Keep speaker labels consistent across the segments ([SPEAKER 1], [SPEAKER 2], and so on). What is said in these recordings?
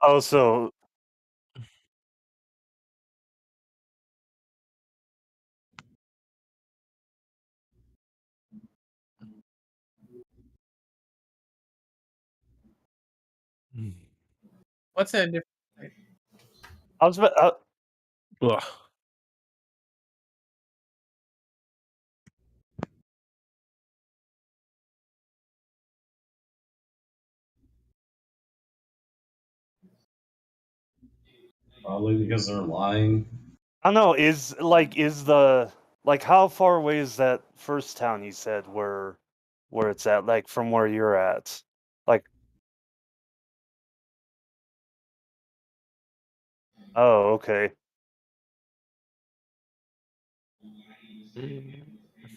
[SPEAKER 1] Oh, so
[SPEAKER 2] What's a different?
[SPEAKER 1] I was about,
[SPEAKER 3] Ugh.
[SPEAKER 4] Probably because they're lying.
[SPEAKER 1] I don't know. Is the how far away is that first town you said where it's at? Like from where you're at? Like, oh, okay.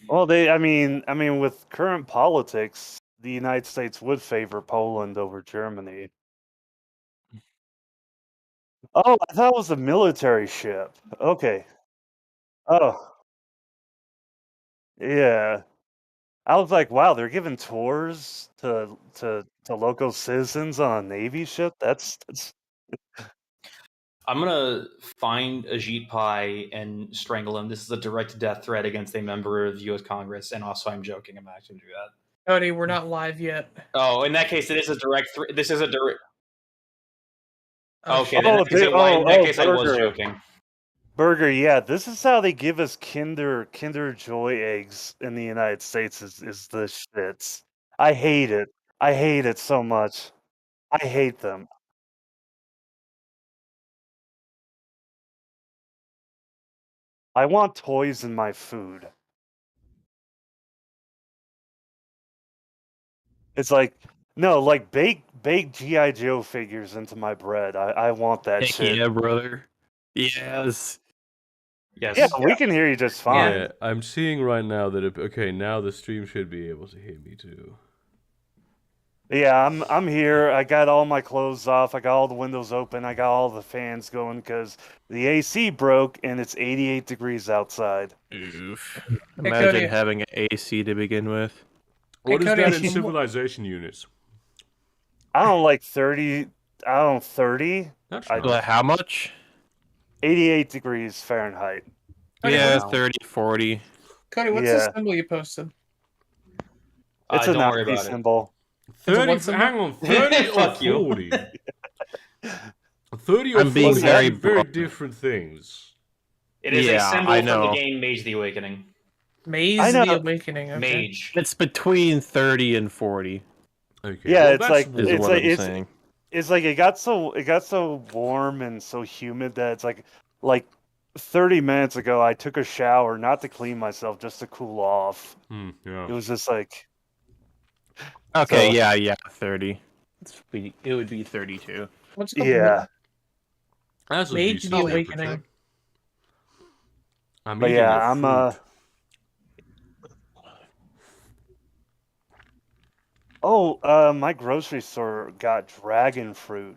[SPEAKER 1] Well, I mean, with current politics, the United States would favor Poland over Germany. Oh, I thought it was a military ship. Okay. Oh, yeah. I was like, wow, they're giving tours to local citizens on a Navy ship. That's
[SPEAKER 5] I'm gonna find Ajit Pai and strangle him. This is a direct death threat against a member of U.S. Congress, and also I'm joking. I'm actually gonna do that.
[SPEAKER 2] Cody, we're not live yet.
[SPEAKER 5] Oh, in that case, it is a direct. This is a direct.
[SPEAKER 2] Oh,
[SPEAKER 5] Okay,
[SPEAKER 2] shit.
[SPEAKER 5] then in that case, I was
[SPEAKER 1] Burger.
[SPEAKER 5] joking.
[SPEAKER 1] Burger, yeah, this is how they give us Kinder Joy eggs in the United States is the shits. I hate it. I hate it so much. I hate them. I want toys in my food. It's like no, like bake G.I. Joe figures into my bread. I want that
[SPEAKER 3] Heck
[SPEAKER 1] shit.
[SPEAKER 3] yeah, brother. Yes.
[SPEAKER 5] Yes.
[SPEAKER 1] Yeah, we can hear you just fine.
[SPEAKER 6] Yeah, I'm seeing right now that okay, now the stream should be able to hear me too.
[SPEAKER 1] Yeah, I'm here. I got all my clothes off. I got all the windows open. I got all the fans going because the AC broke and it's 88 degrees outside.
[SPEAKER 3] Oof.
[SPEAKER 2] Hey,
[SPEAKER 3] Imagine
[SPEAKER 2] Cody.
[SPEAKER 3] having an AC to begin with.
[SPEAKER 6] What is
[SPEAKER 2] Cody,
[SPEAKER 6] that
[SPEAKER 2] I'm
[SPEAKER 6] in
[SPEAKER 2] some-
[SPEAKER 6] civilization units?
[SPEAKER 1] I don't like 30. I don't 30.
[SPEAKER 6] That's
[SPEAKER 1] I-
[SPEAKER 6] nice.
[SPEAKER 3] But how much?
[SPEAKER 1] 88 degrees Fahrenheit.
[SPEAKER 2] Cody,
[SPEAKER 3] Yeah,
[SPEAKER 5] wow.
[SPEAKER 3] 30, 40.
[SPEAKER 2] Cody, what's
[SPEAKER 1] Yeah.
[SPEAKER 2] the symbol you posted?
[SPEAKER 1] It's a
[SPEAKER 5] Don't worry
[SPEAKER 1] Nazi
[SPEAKER 5] about it.
[SPEAKER 1] symbol.
[SPEAKER 6] 30,
[SPEAKER 2] what symbol?
[SPEAKER 6] hang on, 30 or
[SPEAKER 5] Fuck you.
[SPEAKER 6] 40? 30 or
[SPEAKER 3] I'm being
[SPEAKER 6] 40
[SPEAKER 3] very
[SPEAKER 6] are very
[SPEAKER 3] blunt.
[SPEAKER 6] different things.
[SPEAKER 5] It is
[SPEAKER 3] Yeah,
[SPEAKER 5] a symbol
[SPEAKER 3] I
[SPEAKER 5] from the
[SPEAKER 3] know.
[SPEAKER 5] game Mage the Awakening.
[SPEAKER 2] Maze
[SPEAKER 1] I know.
[SPEAKER 2] the Awakening. Okay.
[SPEAKER 5] Mage.
[SPEAKER 3] It's between 30 and 40,
[SPEAKER 6] Okay.
[SPEAKER 1] Yeah,
[SPEAKER 6] well,
[SPEAKER 1] it's
[SPEAKER 6] that's
[SPEAKER 1] like
[SPEAKER 3] is
[SPEAKER 1] it's
[SPEAKER 3] what
[SPEAKER 1] like
[SPEAKER 3] I'm saying.
[SPEAKER 1] it's like it got so warm and so humid that it's like 30 minutes ago I took a shower not to clean myself, just to cool off.
[SPEAKER 6] yeah.
[SPEAKER 1] It was just like
[SPEAKER 3] Okay,
[SPEAKER 1] So-
[SPEAKER 3] yeah, 30. It would be 32.
[SPEAKER 2] What's called
[SPEAKER 1] yeah.
[SPEAKER 6] That's a
[SPEAKER 2] Mage
[SPEAKER 6] decent
[SPEAKER 2] the
[SPEAKER 6] temperature.
[SPEAKER 2] Awakening.
[SPEAKER 6] I'm
[SPEAKER 1] But
[SPEAKER 6] eating
[SPEAKER 1] yeah,
[SPEAKER 6] a
[SPEAKER 1] I'm
[SPEAKER 6] fruit.
[SPEAKER 1] my grocery store got dragon fruit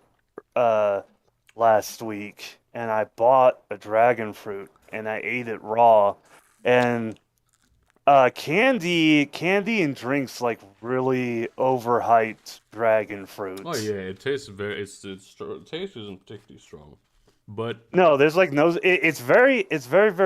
[SPEAKER 1] last week, and I bought a dragon fruit and I ate it raw. And candy and drinks like really overhyped dragon fruit.
[SPEAKER 6] Oh yeah, it tastes very. The taste isn't particularly strong, but
[SPEAKER 1] No, there's like no. It's very it's very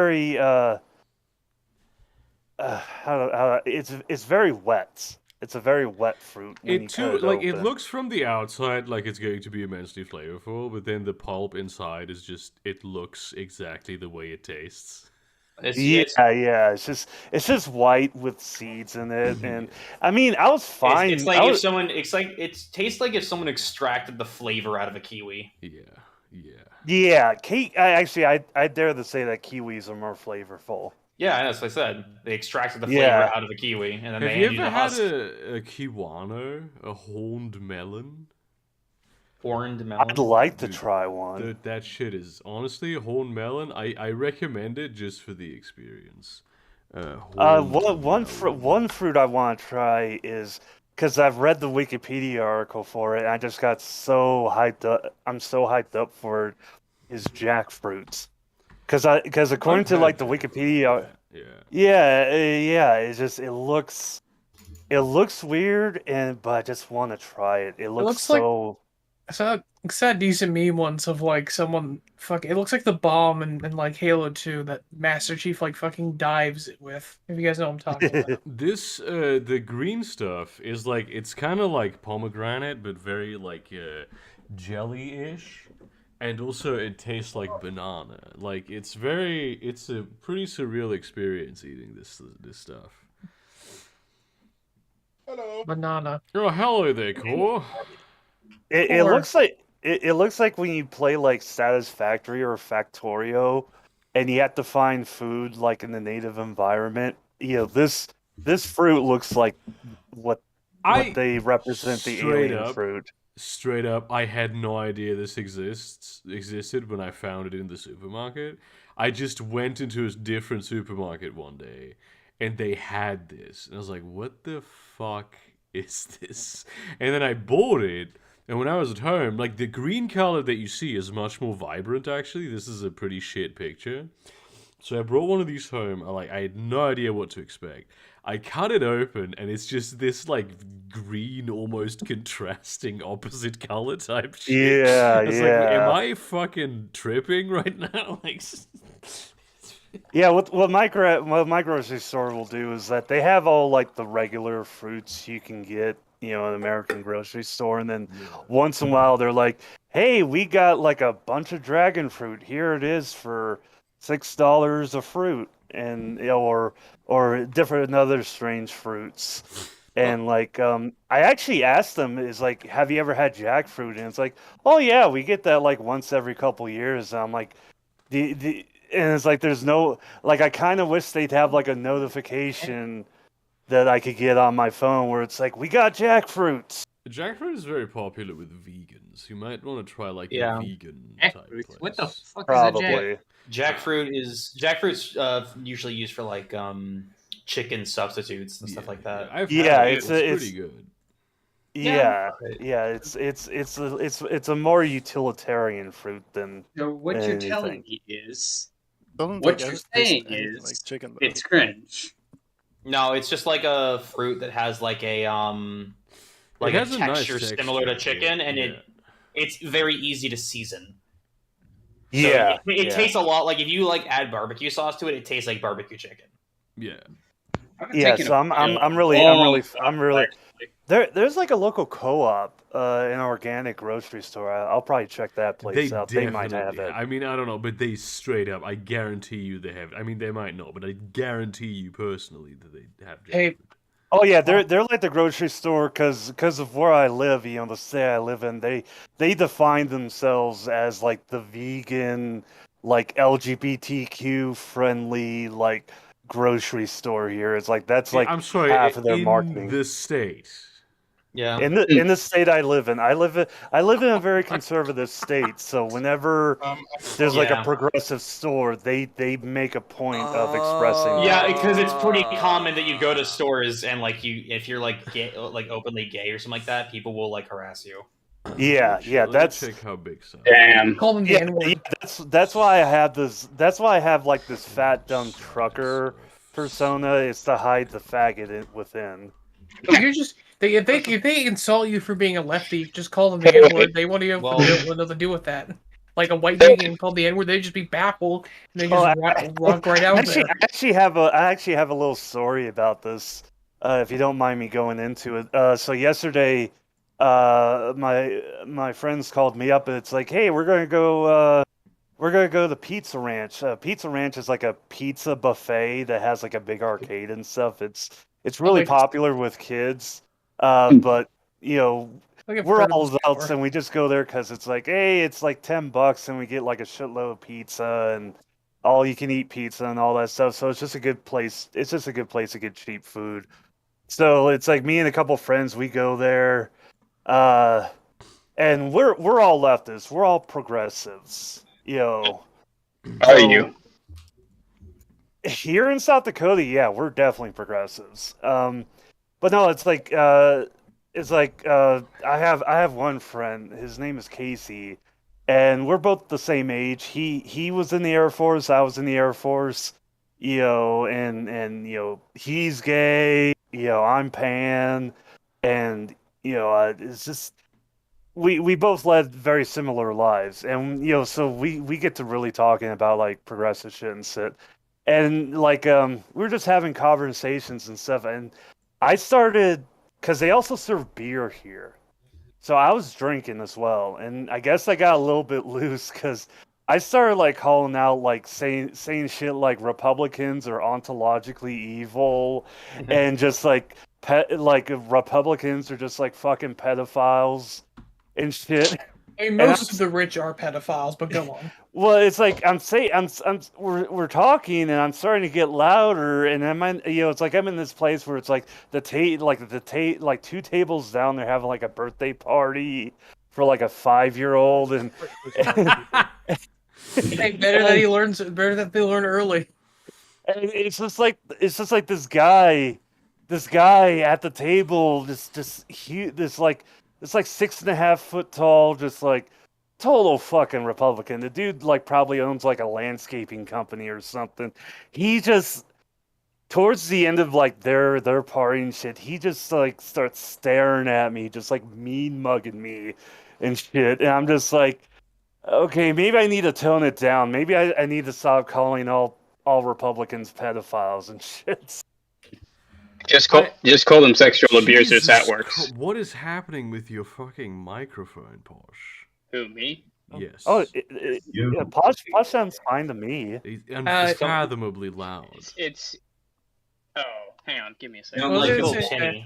[SPEAKER 1] wet. It's a very wet fruit. When you
[SPEAKER 6] it
[SPEAKER 1] cut
[SPEAKER 6] too like it
[SPEAKER 1] open.
[SPEAKER 6] looks from the outside like it's going to be immensely flavorful, but then the pulp inside is just it looks exactly the way it tastes.
[SPEAKER 1] Yeah. It's just white with seeds in it, and I mean, I was fine.
[SPEAKER 5] It's like it tastes like if someone extracted the flavor out of a kiwi.
[SPEAKER 1] Yeah, I dare to say that kiwis are more flavorful.
[SPEAKER 5] Yeah, that's what I said. They extracted the flavor
[SPEAKER 1] Yeah.
[SPEAKER 5] out of a kiwi, and then
[SPEAKER 6] Have
[SPEAKER 5] they
[SPEAKER 6] you
[SPEAKER 5] handed you
[SPEAKER 6] ever
[SPEAKER 5] the
[SPEAKER 6] had
[SPEAKER 5] husk.
[SPEAKER 6] a kiwano, a horned melon?
[SPEAKER 5] Horned melon?
[SPEAKER 1] I'd like to
[SPEAKER 6] Dude,
[SPEAKER 1] try one.
[SPEAKER 6] That shit is honestly a horned melon. I recommend it just for the experience.
[SPEAKER 1] One fruit I want to try is because I've read the Wikipedia article for it, and I just got so hyped up. I'm so hyped up for it. Is jackfruit. Because according to like the Wikipedia, yeah, it looks weird, but I just want to try it. It looks
[SPEAKER 2] looks
[SPEAKER 1] so.
[SPEAKER 2] I saw a decent meme once of like someone it looks like the bomb in like Halo 2 that Master Chief like fucking dives it with. If you guys know what I'm talking about.
[SPEAKER 6] This the green stuff is like it's kind of like pomegranate, but very like jelly-ish, and also it tastes like banana. Like it's a pretty surreal experience eating this stuff.
[SPEAKER 2] Banana.
[SPEAKER 6] Oh, hello there, Core.
[SPEAKER 1] It looks like it looks like when you play like Satisfactory or Factorio, and you have to find food like in the native environment. This fruit looks like what they represent the alien fruit.
[SPEAKER 6] Straight up, I had no idea this existed when I found it in the supermarket. I just went into a different supermarket one day, and they had this, and I was like, "What the fuck is this?" And then I bought it. And when I was at home, like the green color that you see is much more vibrant. Actually, this is a pretty shit picture. So I brought one of these home. I had no idea what to expect. I cut it open, and it's just this like green, almost contrasting opposite color type shit.
[SPEAKER 1] Yeah,
[SPEAKER 6] It's like, am I fucking tripping right now? Like,
[SPEAKER 1] yeah. What my grocery store will do is that they have all like the regular fruits you can get, in an American grocery store, and then once in a while they're like, "Hey, we got like a bunch of dragon fruit. Here it is for $6 a fruit," and or different other strange fruits. And like, I actually asked them, is like, "Have you ever had jackfruit?" And it's like, "Oh yeah, we get that like once every couple years." And I'm like, the and it's like there's no like I kind of wish they'd have like a notification that I could get on my phone where it's like, "We got jackfruits."
[SPEAKER 6] jackfruit is very popular with vegans. You might want to try like
[SPEAKER 5] Yeah.
[SPEAKER 6] a vegan type
[SPEAKER 7] Jackfruit.
[SPEAKER 6] place.
[SPEAKER 7] What the fuck
[SPEAKER 1] Probably.
[SPEAKER 7] is a
[SPEAKER 5] Jackfruit's usually used for like chicken substitutes and stuff like that.
[SPEAKER 6] I've
[SPEAKER 1] Yeah,
[SPEAKER 6] had it.
[SPEAKER 1] it's
[SPEAKER 6] Pretty good.
[SPEAKER 1] Yeah, it's a more utilitarian fruit than
[SPEAKER 7] So what you're
[SPEAKER 1] anything.
[SPEAKER 7] telling me is
[SPEAKER 8] Doesn't
[SPEAKER 7] what
[SPEAKER 8] take
[SPEAKER 7] you're
[SPEAKER 8] taste
[SPEAKER 7] saying
[SPEAKER 8] anything
[SPEAKER 7] is
[SPEAKER 8] like chicken. Though.
[SPEAKER 7] it's cringe.
[SPEAKER 5] No, it's just like a fruit that has like a
[SPEAKER 6] It has a nice
[SPEAKER 5] texture similar to
[SPEAKER 6] texture,
[SPEAKER 5] chicken, and
[SPEAKER 6] yeah.
[SPEAKER 5] it's very easy to season. So
[SPEAKER 1] Yeah,
[SPEAKER 5] it tastes a lot like if you like add barbecue sauce to it, it tastes like barbecue chicken.
[SPEAKER 6] Yeah.
[SPEAKER 1] yeah. So I'm really there's like a local co-op, an organic grocery store. I'll probably check that place out. They might have it.
[SPEAKER 6] I mean, I don't know, but they straight up, I guarantee you they have it. I mean, they might not, but I guarantee you personally that they have jackfruit.
[SPEAKER 2] Hey,
[SPEAKER 1] Oh yeah, they're like the grocery store because of where I live. The state I live in, they define themselves as like the vegan, like LGBTQ friendly, like grocery store here. It's like that's like
[SPEAKER 6] I'm sorry,
[SPEAKER 1] half of their
[SPEAKER 6] in
[SPEAKER 1] marketing.
[SPEAKER 6] the state.
[SPEAKER 5] Yeah.
[SPEAKER 1] In the state I live in, I live in a very conservative state. So whenever there's like a
[SPEAKER 5] Yeah.
[SPEAKER 1] progressive store, they make a point of expressing.
[SPEAKER 5] Yeah,
[SPEAKER 1] that.
[SPEAKER 5] because it's pretty common that you go to stores and like if you're like gay, like openly gay or something like that, people will like harass you.
[SPEAKER 1] Yeah,
[SPEAKER 6] Let me
[SPEAKER 1] that's
[SPEAKER 6] check how big some.
[SPEAKER 7] Damn.
[SPEAKER 2] call them the
[SPEAKER 1] yeah,
[SPEAKER 2] N-word.
[SPEAKER 1] that's why I have this. That's why I have like this fat dumb trucker persona. Is to hide the faggot within.
[SPEAKER 2] You're just if they insult you for being a lefty, just call them the N-word. They want to have nothing to do with that. Like a white vegan called the N-word, they'd just be baffled and they just walk right out there.
[SPEAKER 1] I actually have a little story about this. If you don't mind me going into it. So yesterday, my friends called me up and it's like, "Hey, we're gonna go to Pizza Ranch." Pizza Ranch is like a pizza buffet that has like a big arcade and stuff. It's really popular with kids. But
[SPEAKER 2] Like
[SPEAKER 1] we're all adults and we just go there because it's like, hey, it's like $10 and we get like a shitload of pizza and all you can eat pizza and all that stuff. So it's just a good place. It's just a good place to get cheap food. So it's like me and a couple friends, we go there, and we're all leftists. We're all progressives.
[SPEAKER 7] Are you?
[SPEAKER 1] Here in South Dakota, yeah, we're definitely progressives. But no, it's like I have one friend. His name is Casey, and we're both the same age. He was in the Air Force. I was in the Air Force. And he's gay. I'm pan, and it's just we both led very similar lives, and so we get to really talking about like progressive shit and shit, and like we were just having conversations and stuff, and I started because they also serve beer here, so I was drinking as well, and I guess I got a little bit loose because I started like calling out like saying shit like Republicans are ontologically evil, and just like like Republicans are just like fucking pedophiles and shit.
[SPEAKER 2] I mean, most of the rich are pedophiles, but go on.
[SPEAKER 1] Well, it's like we're talking, and I'm starting to get louder, and it's like I'm in this place where it's like like 2 tables down, they're having like a birthday party for like a 5-year-old, and
[SPEAKER 2] Hey, better that they learn early.
[SPEAKER 1] it's just like this guy at the table, just huge, this like 6.5 foot tall, just like total fucking Republican. The dude like probably owns like a landscaping company or something. He just towards the end of like their party and shit, he just like starts staring at me, just like mean mugging me and shit. And I'm just like, okay, maybe I need to tone it down. Maybe I need to stop calling all Republicans pedophiles and shit.
[SPEAKER 7] Just call them sexual abusers. That works.
[SPEAKER 6] What is happening with your fucking microphone, Posh?
[SPEAKER 7] Who, me?
[SPEAKER 6] Yes.
[SPEAKER 1] Oh, Posh sounds fine to me.
[SPEAKER 6] Unfathomably loud.
[SPEAKER 7] It's. Oh, hang on, give me a second.
[SPEAKER 5] Sounds like little tinny.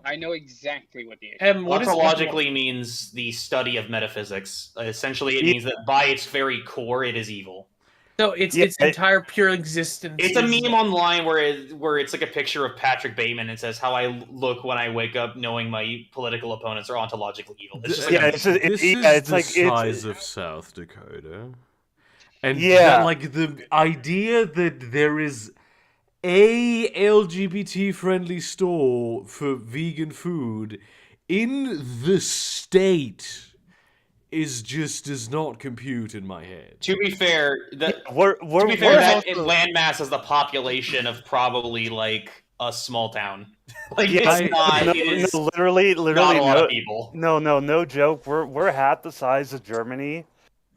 [SPEAKER 7] I know exactly what the issue.
[SPEAKER 5] Ontologically means the study of metaphysics. Essentially, it means that by its very core, it is evil.
[SPEAKER 2] So its entire pure existence.
[SPEAKER 5] It's a meme online where it's like a picture of Patrick Bateman and says how I look when I wake up knowing my political opponents are ontologically evil. It's just like
[SPEAKER 6] it's the size of South Dakota. And the idea that there is a LGBT-friendly store for vegan food in the state does not compute in my head.
[SPEAKER 5] To be fair, that landmass has the population of probably like a small town. Like
[SPEAKER 1] literally
[SPEAKER 5] not a lot of people.
[SPEAKER 1] No joke. We're half the size of Germany,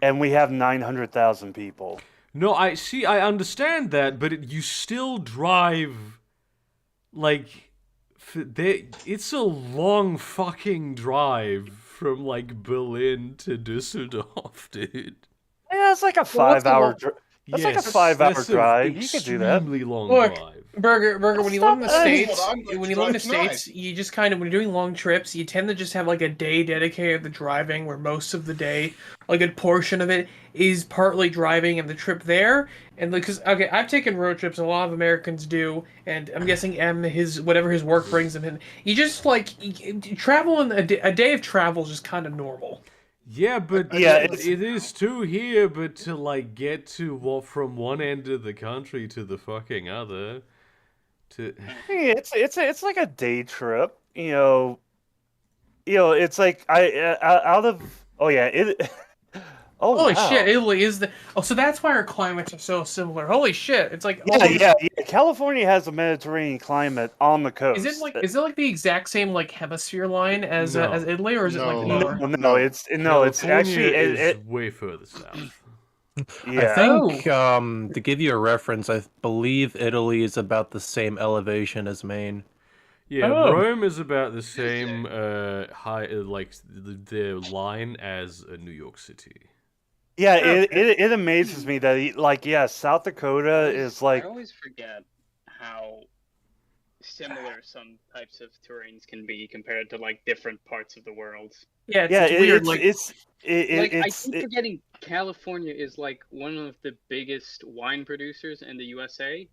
[SPEAKER 1] and we have 900,000 people.
[SPEAKER 6] No, I understand that, but you still drive, like, it's a long fucking drive from, like, Berlin to Dusseldorf, dude.
[SPEAKER 1] Yeah, it's like a 5-hour drive. That's like a 5-hour drive. You could do that.
[SPEAKER 6] Extremely long drive.
[SPEAKER 2] Burger, when you live in the States, you just kind of, when you're doing long trips, you tend to just have like a day dedicated to driving, where most of the day, a good portion of it, is partly driving and the trip there. And because I've taken road trips, a lot of Americans do, and I'm guessing whatever his work brings him in. You just like travel, and a day of travel is just kind of normal.
[SPEAKER 6] Yeah, but it is too here. But to like get to from one end of the country to the fucking other.
[SPEAKER 1] It's like a day trip, it's like
[SPEAKER 2] Holy shit, Italy is so that's why our climates are so similar. Holy shit, it's like
[SPEAKER 1] California has a Mediterranean climate on the coast.
[SPEAKER 2] Is it like the exact same like hemisphere line as Italy, or is it like lower?
[SPEAKER 1] No, it's actually
[SPEAKER 6] it's way further south.
[SPEAKER 3] Yeah. I think to give you a reference, I believe Italy is about the same elevation as Maine.
[SPEAKER 6] Yeah, Rome is about the same high, like the line as New York City.
[SPEAKER 1] Yeah, it amazes me that South Dakota is like.
[SPEAKER 7] I always forget how similar some types of terrains can be compared to like different parts of the world.
[SPEAKER 2] Yeah, it's weird.
[SPEAKER 7] I keep forgetting California is like one of the biggest wine producers in the USA,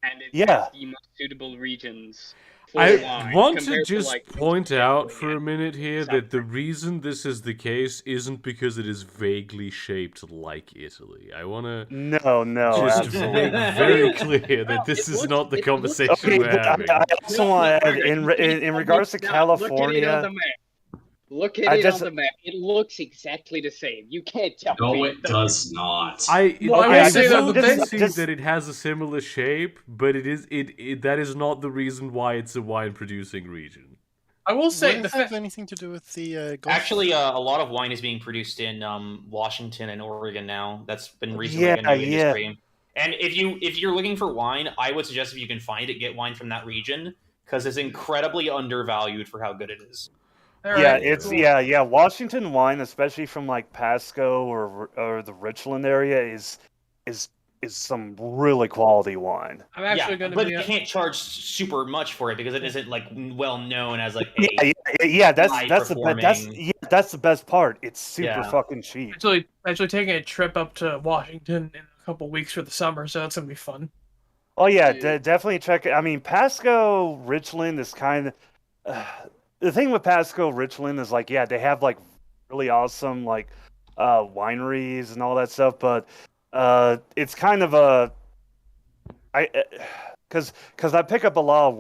[SPEAKER 7] and it's the most suitable regions.
[SPEAKER 6] I want to just point out for a minute here that the reason this is the case isn't because it is vaguely shaped like Italy. I want to just make very clear that this is not the conversation we're having.
[SPEAKER 1] I also want to add, in regards to California...
[SPEAKER 7] Look at it on the map. It looks exactly the same. You can't tell me.
[SPEAKER 4] No, it does not.
[SPEAKER 6] I say that it has a similar shape, but that is not the reason why it's a wine-producing region.
[SPEAKER 2] I will say
[SPEAKER 8] does that have anything to do with the Gulf?
[SPEAKER 5] Actually, a lot of wine is being produced in Washington and Oregon now. That's been recently a new industry. And if you're looking for wine, I would suggest if you can find it, get wine from that region because it's incredibly undervalued for how good it is.
[SPEAKER 1] Yeah, it's cool. Washington wine, especially from like Pasco or the Richland area, is some really quality wine.
[SPEAKER 2] I'm actually going to
[SPEAKER 5] but you can't charge super much for it because it isn't like well known as like
[SPEAKER 1] that's the best part. It's super fucking cheap.
[SPEAKER 2] Actually taking a trip up to Washington in a couple weeks for the summer, so that's gonna be fun.
[SPEAKER 1] Oh yeah, definitely check it. I mean, Pasco Richland is kind of the thing with Pasco Richland is like they have like really awesome like wineries and all that stuff, but it's kind of a because I pick up a lot of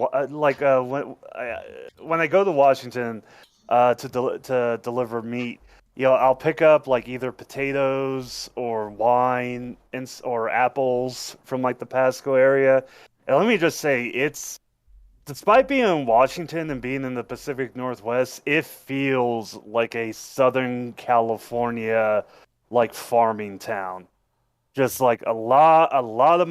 [SPEAKER 1] when I go to Washington to deliver meat, I'll pick up like either potatoes or wine or apples from like the Pasco area, and let me just say despite being in Washington and being in the Pacific Northwest, it feels like a Southern California like farming town. Just like a lot of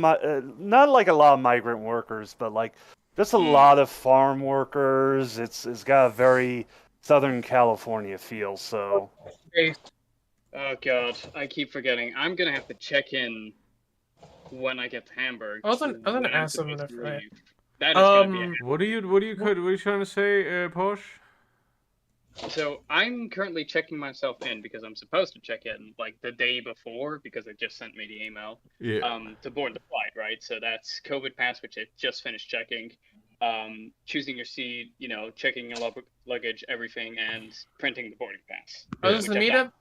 [SPEAKER 1] not like a lot of migrant workers, but like just a lot of farm workers. It's got a very Southern California feel. So.
[SPEAKER 7] Oh god, I keep forgetting. I'm gonna have to check in when I get to Hamburg.
[SPEAKER 2] I was gonna ask something different.
[SPEAKER 7] That is gonna be
[SPEAKER 6] what are you trying to say, Posh?
[SPEAKER 7] So I'm currently checking myself in because I'm supposed to check in like the day before because they just sent me the email. To board the flight, right? So that's COVID pass, which I just finished checking. Choosing your seat, checking your luggage, everything, and printing the boarding pass.
[SPEAKER 2] Oh, this is the meetup?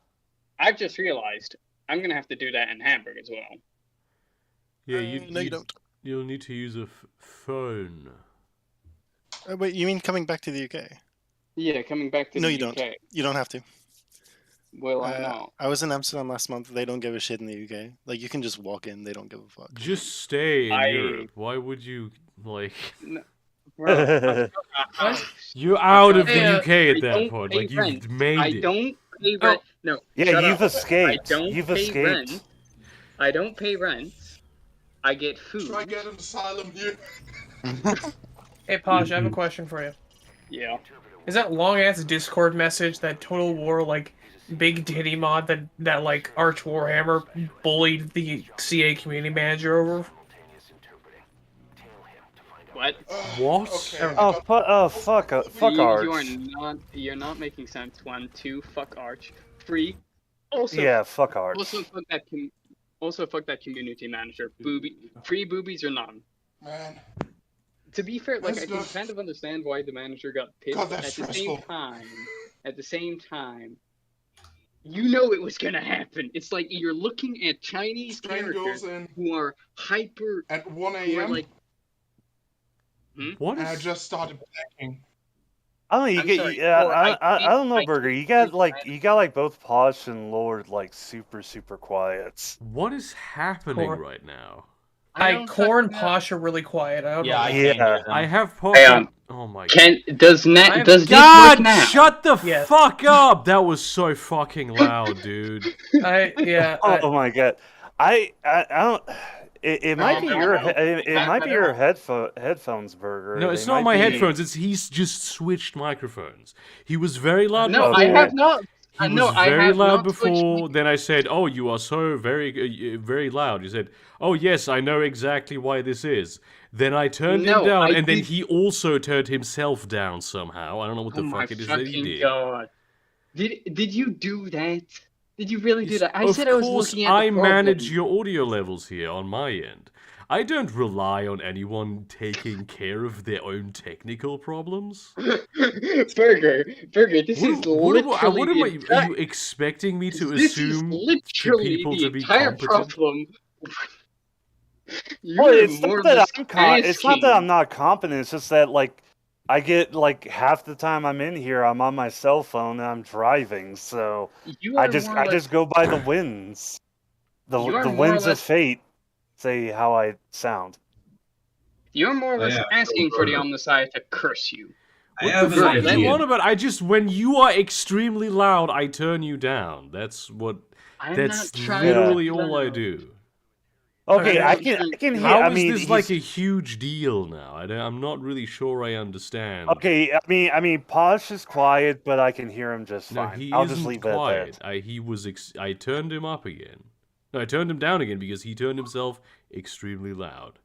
[SPEAKER 7] I've just realized I'm gonna have to do that in Hamburg as well.
[SPEAKER 6] Yeah,
[SPEAKER 8] no, you don't.
[SPEAKER 6] You'll need to use a phone.
[SPEAKER 8] Wait, you mean coming back to the UK?
[SPEAKER 7] Yeah, coming back to the UK.
[SPEAKER 8] No, you don't. You don't have to.
[SPEAKER 7] Well, I know.
[SPEAKER 8] I was in Amsterdam last month. They don't give a shit in the UK. Like, you can just walk in. They don't give a fuck.
[SPEAKER 6] Just stay in Europe. Why would you, like...
[SPEAKER 7] Bro,
[SPEAKER 6] you're out of the UK at that point. Like, you've made it.
[SPEAKER 7] I don't pay rent. No.
[SPEAKER 1] Yeah, you've escaped. You've escaped.
[SPEAKER 7] Rent. I don't pay rent. I get food.
[SPEAKER 9] Try get an asylum here.
[SPEAKER 2] Hey, Posh, I have a question for you.
[SPEAKER 7] Yeah.
[SPEAKER 2] Is that long-ass Discord message that Total War, like, big titty mod that like, Arch Warhammer bullied the CA community manager over?
[SPEAKER 7] What?
[SPEAKER 6] What?
[SPEAKER 7] Okay.
[SPEAKER 1] Fuck Arch.
[SPEAKER 7] You're not making sense. 1, 2, fuck Arch. 3. Also.
[SPEAKER 1] Yeah, fuck Arch.
[SPEAKER 7] Also fuck that community manager. Free boobies or none.
[SPEAKER 9] Man.
[SPEAKER 7] To be fair, like I can kind of understand why the manager got pissed.
[SPEAKER 9] God,
[SPEAKER 7] at the same time, you know it was gonna happen. It's like you're looking at Chinese characters who are hyper
[SPEAKER 9] at 1 a.m.
[SPEAKER 7] Like,
[SPEAKER 6] what?
[SPEAKER 9] And I just started packing.
[SPEAKER 1] I don't know. I don't know, Burger. You got like both Posh and Lord like super quiet.
[SPEAKER 6] What is happening right now?
[SPEAKER 2] Core and Posh are really quiet. I don't know.
[SPEAKER 6] I have Posh. Oh my god.
[SPEAKER 7] Does this
[SPEAKER 6] God,
[SPEAKER 7] work now?
[SPEAKER 6] shut the fuck up! That was so fucking loud, dude.
[SPEAKER 1] Oh my god. I don't. It might be your headphones, Burger.
[SPEAKER 6] No, it's not my headphones. He's just swithed microphones. He was very loud.
[SPEAKER 7] No,
[SPEAKER 6] before.
[SPEAKER 7] I have not.
[SPEAKER 6] He was very loud before. Then I said, "Oh, you are so very loud." He said, "Oh yes, I know exactly why this is." Then I turned him down, and then he also turned himself down somehow. I don't know what the fuck it is that he did.
[SPEAKER 7] God. Did you do that? Did you really do that? I said I was looking at the
[SPEAKER 6] I manage your audio levels here on my end. I don't rely on anyone taking care of their own technical problems.
[SPEAKER 7] Burger, this is literally
[SPEAKER 6] are you expecting me to assume people to be competent?
[SPEAKER 7] Problem.
[SPEAKER 1] It's not that I'm not competent. It's just that like I get like half the time I'm in here, I'm on my cell phone and I'm driving, so I just go by the winds, the winds of fate. Say how I sound.
[SPEAKER 7] You're more or less asking for the Omnissiah to curse you.
[SPEAKER 6] What the fuck are you on about? When you are extremely loud, I turn you down. That's literally all I do.
[SPEAKER 1] Okay, I can hear.
[SPEAKER 6] How is this like a huge deal now? I'm not really sure I understand.
[SPEAKER 1] Okay, I mean, Posh is quiet, but I can hear him just fine.
[SPEAKER 6] No, he
[SPEAKER 1] I'll
[SPEAKER 6] isn't
[SPEAKER 1] just leave
[SPEAKER 6] quiet.
[SPEAKER 1] it at that.
[SPEAKER 6] I turned him up again. No, I turned him down again because he turned himself extremely loud.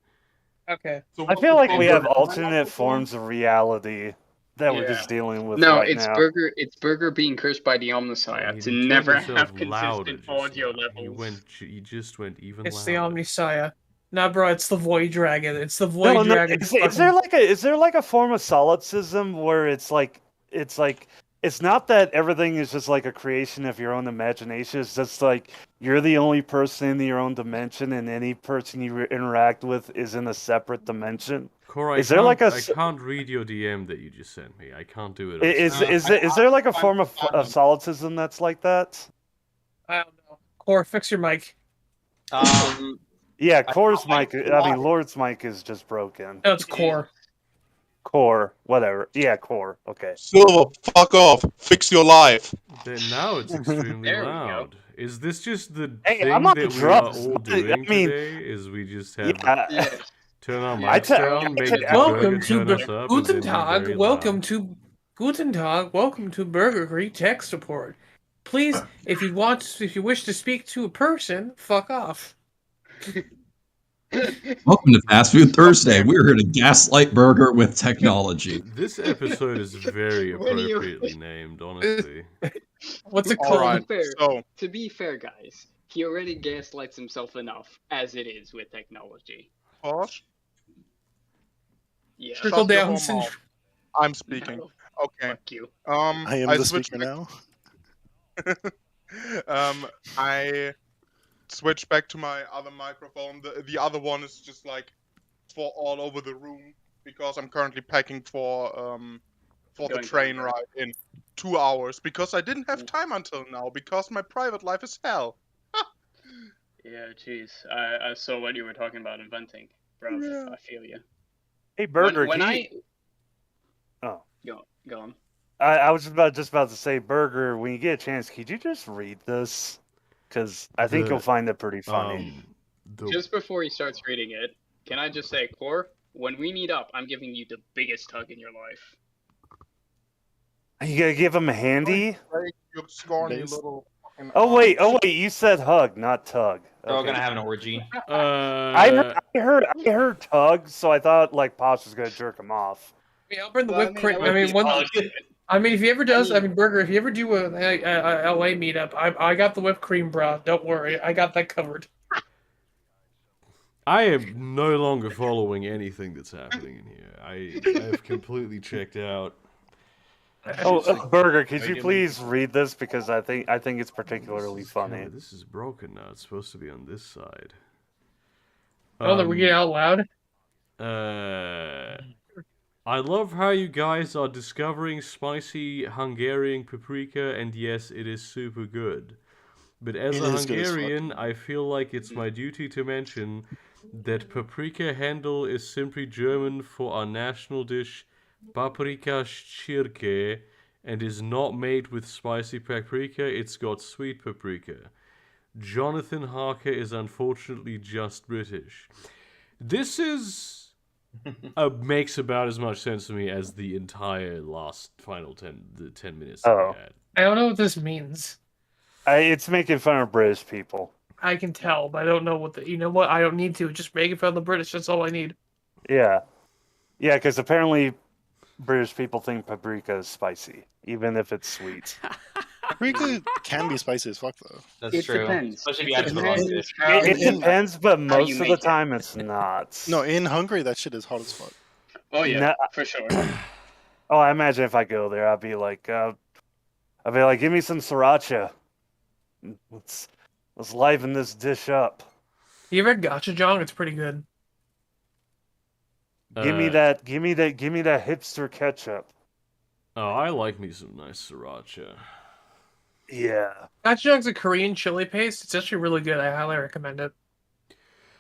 [SPEAKER 2] Okay.
[SPEAKER 1] So I feel like we have alternate forms of reality that we're just dealing with right now.
[SPEAKER 7] It's Burger being cursed by the Omnissiah to never have consistent audio levels.
[SPEAKER 6] He just went even louder.
[SPEAKER 2] It's the Omnissiah. Nah, bro, it's the Void Dragon. It's the Void Dragon.
[SPEAKER 1] Is there like a form of solipsism where it's not that everything is just like a creation of your own imagination. It's just like you're the only person in your own dimension, and any person you interact with is in a separate dimension.
[SPEAKER 6] Cora, I can't read your DM that you just sent me. I can't do it.
[SPEAKER 1] Is there like a form of solipsism that's like that?
[SPEAKER 2] I don't know. Cora, fix your mic.
[SPEAKER 1] Yeah, Core's mic. I mean, Lord's mic is just broken.
[SPEAKER 2] No, it's Core.
[SPEAKER 1] Core, whatever. Yeah, Core. Okay.
[SPEAKER 10] Silver, fuck off. Fix your life.
[SPEAKER 6] Then now it's extremely loud. Is this just the thing
[SPEAKER 1] that
[SPEAKER 6] we are all doing today? Is we just have turn our mics down,
[SPEAKER 2] welcome to Guten Tag. Guten Tag. Welcome to Burger Greek Tech Support. Please, if you wish to speak to a person, fuck off.
[SPEAKER 11] Welcome to Fast Food Thursday. We're here to gaslight Burger with technology.
[SPEAKER 6] This episode is very appropriately named, honestly.
[SPEAKER 2] What's it called?
[SPEAKER 7] To be fair, guys, he already gaslights himself enough as it is with technology.
[SPEAKER 10] Posh?
[SPEAKER 7] Yeah.
[SPEAKER 2] Trickle down syndrome.
[SPEAKER 10] I'm speaking. Okay.
[SPEAKER 7] Fuck you.
[SPEAKER 8] I am the speaker now.
[SPEAKER 10] I switch back to my other microphone. The other one is just like for all over the room because I'm currently packing for the train ride in 2 hours because I didn't have time until now because my private life is hell.
[SPEAKER 7] Yeah, jeez. I saw what you were talking about inventing, bro. Yeah. I feel you.
[SPEAKER 1] Hey, Burger.
[SPEAKER 7] Oh, go on.
[SPEAKER 1] I was just about to say, Burger. When you get a chance, could you just read this? Because I think you'll find it pretty funny.
[SPEAKER 7] Just before he starts reading it, can I just say, Core, when we meet up, I'm giving you the biggest hug in your life.
[SPEAKER 1] Are you gonna give him a handy?
[SPEAKER 10] You scrawny little.
[SPEAKER 1] Oh wait, you said hug, not tug.
[SPEAKER 5] We're all gonna have an orgy.
[SPEAKER 1] I heard tug, so I thought like Posh was gonna jerk him off.
[SPEAKER 2] Yeah, I'll bring the whipped cream. If he ever does, Burger, if you ever do a LA meetup, I got the whipped cream, bro. Don't worry, I got that covered.
[SPEAKER 6] I am no longer following anything that's happening in here. I have completely checked out.
[SPEAKER 1] Burger, could you please read this because I think it's particularly funny.
[SPEAKER 6] This is broken now. It's supposed to be on this side.
[SPEAKER 2] That we get out loud.
[SPEAKER 6] I love how you guys are discovering spicy Hungarian paprika, and yes, it is super good. But as a Hungarian, I feel like it's my duty to mention that paprika handle is simply German for our national dish, paprika schirke, and is not made with spicy paprika, it's got sweet paprika. Jonathan Harker is unfortunately just British. This is... makes about as much sense to me as the entire final 10 minutes that we had.
[SPEAKER 2] I don't know what this means.
[SPEAKER 1] It's making fun of British people.
[SPEAKER 2] I can tell, but I don't know what you know what? I don't need to. Just making fun of the British. That's all I need.
[SPEAKER 1] Yeah. Yeah, because apparently British people think paprika is spicy, even if it's sweet.
[SPEAKER 8] Paprika can be spicy as fuck, though.
[SPEAKER 5] That's true.
[SPEAKER 7] Depends.
[SPEAKER 5] Especially if you add it to the wrong dish.
[SPEAKER 1] It depends, but most of the time it's not.
[SPEAKER 8] No, in Hungary, that shit is hot as fuck.
[SPEAKER 7] Oh, yeah, for sure.
[SPEAKER 1] Oh, I imagine if I go there, I'd be like, give me some sriracha. Let's liven this dish up.
[SPEAKER 2] You ever had gochujang? It's pretty good.
[SPEAKER 1] Give me that hipster ketchup.
[SPEAKER 6] Oh, I like me some nice sriracha.
[SPEAKER 1] Yeah.
[SPEAKER 2] Gochujang's a Korean chili paste. It's actually really good. I highly recommend it.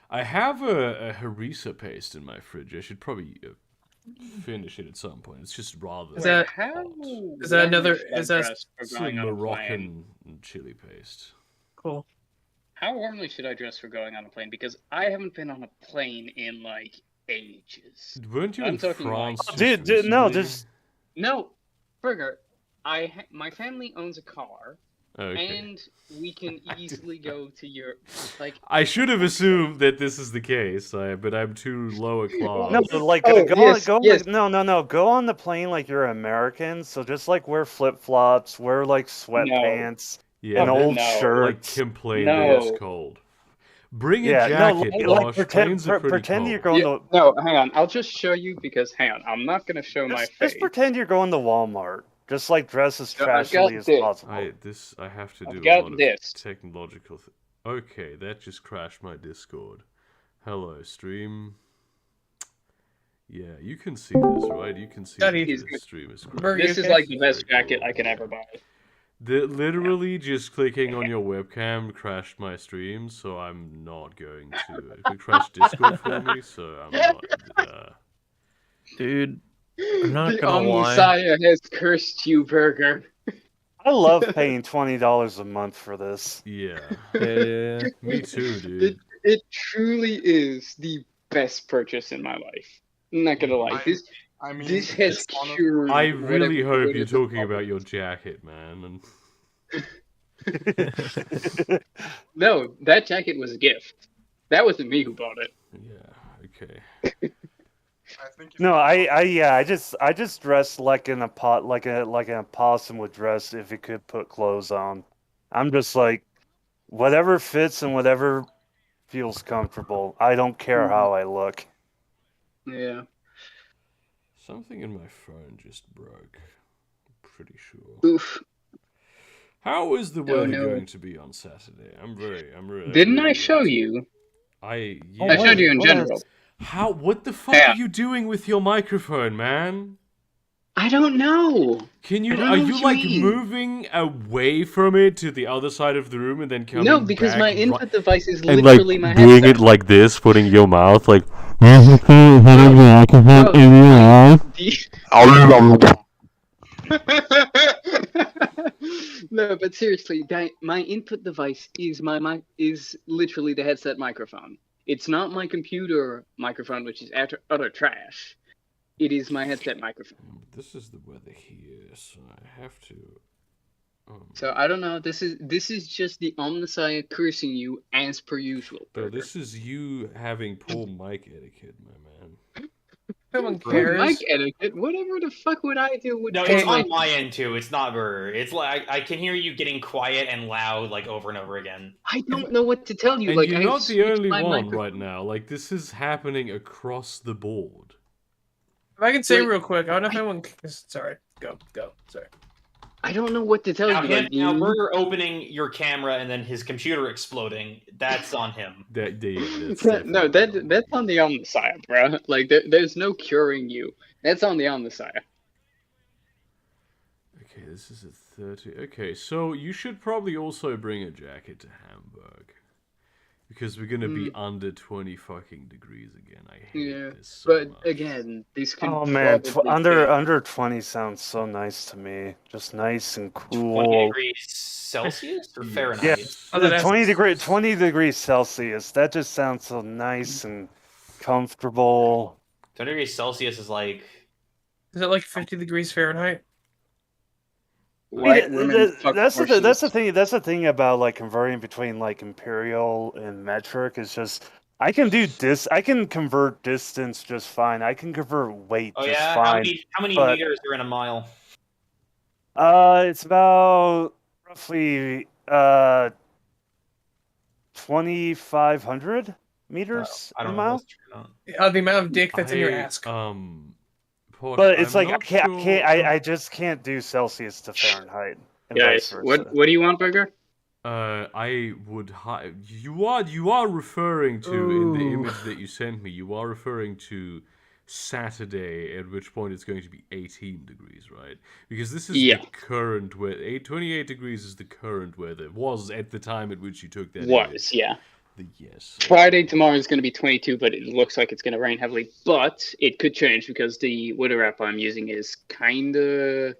[SPEAKER 6] I have a harissa paste in my fridge. I should probably finish it at some point. It's just rather.
[SPEAKER 2] Is that another? Is that
[SPEAKER 6] it's a Moroccan chili paste?
[SPEAKER 2] Cool.
[SPEAKER 7] How warmly should I dress for going on a plane? Because I haven't been on a plane in like ages.
[SPEAKER 6] Weren't you in France?
[SPEAKER 7] No, Burger. My family owns a car.
[SPEAKER 6] Okay.
[SPEAKER 7] And we can easily go to Europe. Like
[SPEAKER 6] I should have assumed that this is the case, but I'm too low a class.
[SPEAKER 1] No, like go on the plane like you're American. So just like wear flip flops, wear like sweatpants, an old shirt,
[SPEAKER 6] like complain that it's cold. Bring a jacket.
[SPEAKER 1] Pretend you're going to.
[SPEAKER 7] No, hang on. I'll just show you because hang on. I'm not gonna show my face.
[SPEAKER 1] Just pretend you're going to Walmart. Just like dress as trashily as possible.
[SPEAKER 6] I have to do
[SPEAKER 7] a
[SPEAKER 6] lot of technological. Okay, that just crashed my Discord. Hello, stream. Yeah, you can see this, right? You can see the stream is crashed.
[SPEAKER 7] This is like the best jacket I can ever buy.
[SPEAKER 6] Literally, just clicking on your webcam crashed my stream, so I'm not going to. It crashed Discord for me, so I'm not.
[SPEAKER 3] Dude. I'm not gonna
[SPEAKER 7] the
[SPEAKER 3] lie.
[SPEAKER 7] Messiah has cursed you, Burger.
[SPEAKER 1] I love paying $20 a month for this.
[SPEAKER 6] Yeah.
[SPEAKER 3] Yeah.
[SPEAKER 6] Me too, dude.
[SPEAKER 7] It truly is the best purchase in my life. I'm not gonna lie. This has cured.
[SPEAKER 6] I really hope you're talking about your jacket, man.
[SPEAKER 7] No, that jacket was a gift. That wasn't me who bought it.
[SPEAKER 6] Yeah. Okay.
[SPEAKER 1] No, I just dress like an opossum would dress if he could put clothes on. I'm just like whatever fits and whatever feels comfortable. I don't care how I look.
[SPEAKER 7] Yeah.
[SPEAKER 6] Something in my phone just broke. I'm pretty sure.
[SPEAKER 7] Oof.
[SPEAKER 6] How is the weather going to be on Saturday? I'm really.
[SPEAKER 7] Didn't I show you?
[SPEAKER 6] I
[SPEAKER 7] showed you in general.
[SPEAKER 6] How? What the fuck are you doing with your microphone, man?
[SPEAKER 7] I don't know.
[SPEAKER 6] Can you? Are you like moving away from it to the other side of the room and then coming?
[SPEAKER 7] No, because
[SPEAKER 6] back
[SPEAKER 7] my input device is
[SPEAKER 6] and
[SPEAKER 7] literally my headset.
[SPEAKER 6] doing it like this, putting your mouth like.
[SPEAKER 7] No, but seriously, my input device is is literally the headset microphone. It's not my computer microphone, which is utter trash. It is my headset microphone.
[SPEAKER 6] This is the weather here, so I have to.
[SPEAKER 7] So I don't know. This is just the Omnissiah cursing you as per usual.
[SPEAKER 6] No, this is you having poor mic etiquette, my man.
[SPEAKER 2] No one cares.
[SPEAKER 7] Mic etiquette? Whatever the fuck would I do with?
[SPEAKER 5] No, it's on my end too. It's not Burger. It's like I can hear you getting quiet and loud like over and over again.
[SPEAKER 7] I don't know what to tell you.
[SPEAKER 6] And
[SPEAKER 7] like
[SPEAKER 6] you're
[SPEAKER 7] I
[SPEAKER 6] not the only
[SPEAKER 7] my
[SPEAKER 6] one
[SPEAKER 7] microphone.
[SPEAKER 6] right now. Like this is happening across the board.
[SPEAKER 2] If I can say real quick, I don't know if anyone. Sorry, go. Sorry.
[SPEAKER 7] I don't know what to tell you.
[SPEAKER 5] Now, Burger opening your camera and then his computer exploding, that's on him.
[SPEAKER 7] No, that's on the Omnissiah, bro. Like, there's no curing you. That's on the Omnissiah.
[SPEAKER 6] Okay, this is a 30. Okay, so you should probably also bring a jacket to Hamburg. Because we're gonna be under 20 fucking degrees again. I hate this so much.
[SPEAKER 7] Again, these can.
[SPEAKER 1] Oh man, under 20 sounds so nice to me. Just nice and cool.
[SPEAKER 5] 20 degrees Celsius or Fahrenheit?
[SPEAKER 1] Yeah, 20 degrees Celsius. That just sounds so nice and comfortable.
[SPEAKER 5] 20 degrees Celsius is like.
[SPEAKER 2] Is it like 50 degrees Fahrenheit?
[SPEAKER 1] That's the thing about like converting between like imperial and metric is just I can convert distance just fine. I can convert weight just fine.
[SPEAKER 5] How many meters are in a mile?
[SPEAKER 1] It's about roughly 2,500 meters a mile.
[SPEAKER 2] The amount of dick that's in your ass.
[SPEAKER 1] But it's like I just can't do Celsius to Fahrenheit.
[SPEAKER 7] Guys, what do you want, Burger?
[SPEAKER 6] I would. You are referring to in the image that you sent me. You are referring to Saturday, at which point it's going to be 18 degrees, right? Because this is the current weather. 28 degrees is the current weather. Was at the time at which you took that.
[SPEAKER 7] Was, yeah.
[SPEAKER 6] Yes.
[SPEAKER 7] Friday tomorrow is going to be 22, but it looks like it's going to rain heavily. But it could change because the weather app I'm using is kind of...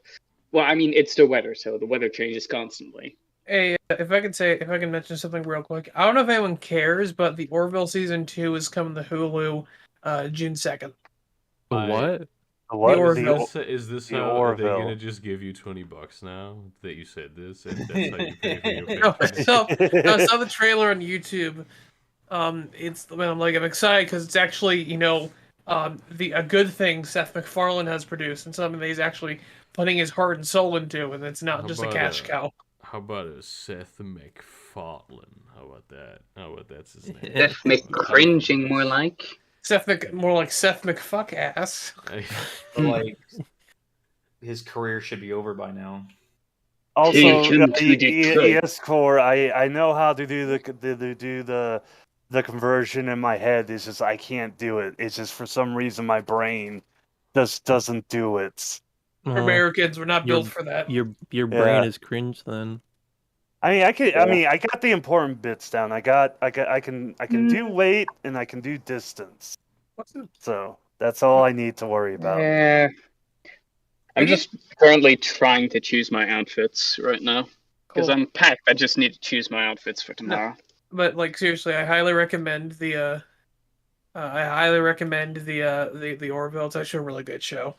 [SPEAKER 7] Well, I mean, it's still weather, so the weather changes constantly.
[SPEAKER 2] Hey, if I can mention something real quick. I don't know if anyone cares, but the Orville Season 2 is coming to Hulu June 2nd.
[SPEAKER 3] What?
[SPEAKER 1] What?
[SPEAKER 2] The Orville.
[SPEAKER 6] Is this
[SPEAKER 1] The
[SPEAKER 6] how are they
[SPEAKER 1] Orville.
[SPEAKER 6] gonna just give you $20 now that you said this, and that's how you pay for your
[SPEAKER 2] No,
[SPEAKER 6] patrons?
[SPEAKER 2] so I saw the trailer on YouTube. I'm excited because it's actually a good thing Seth MacFarlane has produced and something that he's actually putting his heart and soul into, and it's not just a cash cow.
[SPEAKER 6] How about a Seth MacFarlane? How about that? How about that's his name?
[SPEAKER 7] Seth McCringing, more like.
[SPEAKER 2] More like Seth McFuckass.
[SPEAKER 5] Like, his career should be over by now.
[SPEAKER 1] Also, yes, Core. I know how to do the conversion in my head. It's just I can't do it. It's just for some reason my brain just doesn't do it.
[SPEAKER 2] Americans were not built for that.
[SPEAKER 3] Your brain is cringe then.
[SPEAKER 1] I mean, I got the important bits down. I can do weight and I can do distance. So that's all I need to worry about.
[SPEAKER 7] Yeah. I'm just currently trying to choose my outfits right now because I'm packed. I just need to choose my outfits for tomorrow.
[SPEAKER 2] No, but like seriously, I highly recommend the Orville. It's actually a really good show.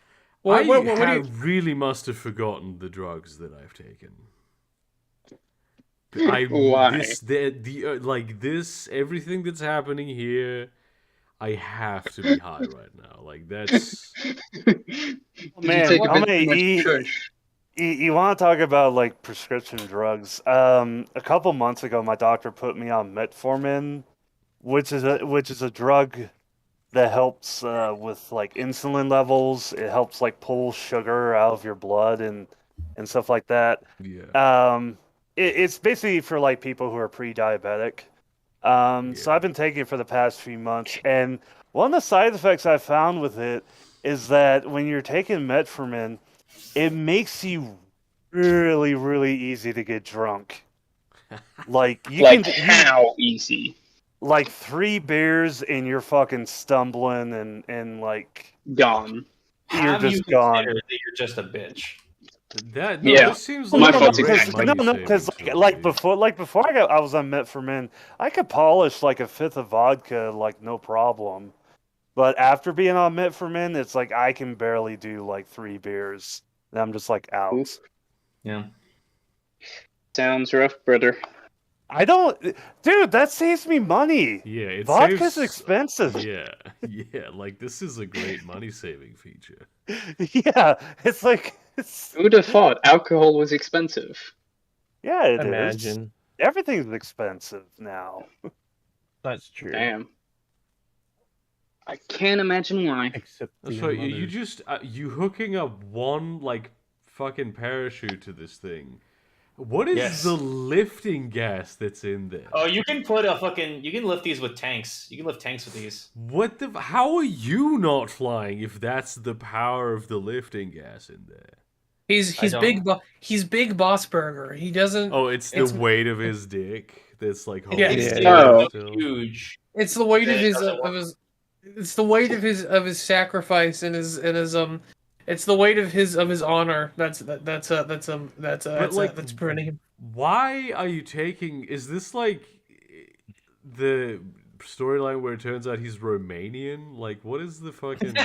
[SPEAKER 6] I really must have forgotten the drugs that I've taken.
[SPEAKER 7] Why?
[SPEAKER 6] Everything that's happening here, I have to be high right now. Like that's.
[SPEAKER 1] Man, you want to talk about like prescription drugs? A couple months ago, my doctor put me on metformin, which is a drug that helps with like insulin levels. It helps like pull sugar out of your blood and stuff like that.
[SPEAKER 6] Yeah.
[SPEAKER 1] It's basically for like people who are pre-diabetic. So I've been taking it for the past few months, and one of the side effects I found with it is that when you're taking metformin, it makes you really, really easy to get drunk. Like
[SPEAKER 7] how easy?
[SPEAKER 1] Like 3 beers and you're fucking stumbling and like
[SPEAKER 7] gone.
[SPEAKER 1] You're just gone.
[SPEAKER 5] That you're just a bitch.
[SPEAKER 6] This seems
[SPEAKER 7] my
[SPEAKER 6] like
[SPEAKER 7] fault.
[SPEAKER 1] Because before I was on metformin, I could polish like a 5th of vodka like no problem. But after being on metformin, it's like I can barely do like 3 beers. And I'm just like out.
[SPEAKER 7] Oof.
[SPEAKER 5] Yeah.
[SPEAKER 7] Sounds rough, brother.
[SPEAKER 1] I don't, dude. That saves me money.
[SPEAKER 6] Yeah,
[SPEAKER 1] vodka's expensive.
[SPEAKER 6] Yeah, like this is a great money saving feature.
[SPEAKER 1] Yeah, it's like
[SPEAKER 7] who would have thought alcohol was expensive?
[SPEAKER 1] Yeah, it is. Everything's expensive now.
[SPEAKER 3] That's true.
[SPEAKER 7] Damn. I can't imagine why.
[SPEAKER 3] Except
[SPEAKER 6] so you just you hooking up one like fucking parachute to this thing. What is the lifting gas that's in there?
[SPEAKER 5] Oh, you can put you can lift these with tanks. You can lift tanks with these.
[SPEAKER 6] What the? How are you not flying if that's the power of the lifting gas in there?
[SPEAKER 2] He's big boss burger. He doesn't.
[SPEAKER 6] Oh, it's the weight of his dick that's like
[SPEAKER 5] huge.
[SPEAKER 2] It's the weight of his It's the weight of his sacrifice and his It's the weight of his honor that's preventing him.
[SPEAKER 6] Why are you taking? Is this like the storyline where it turns out he's Romanian? Like, what is the fucking?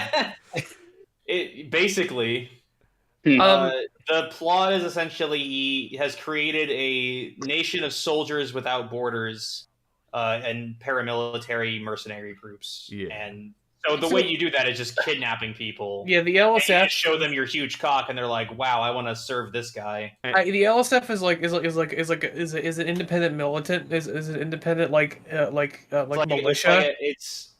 [SPEAKER 5] Basically, the plot is essentially he has created a nation of soldiers without borders, and paramilitary mercenary groups, and. So the way you do that is just kidnapping people.
[SPEAKER 2] Yeah, the LSF
[SPEAKER 5] show them your huge cock, and they're like, "Wow, I want to serve this guy."
[SPEAKER 2] The LSF is an independent militant. Is an independent like militia.
[SPEAKER 5] It's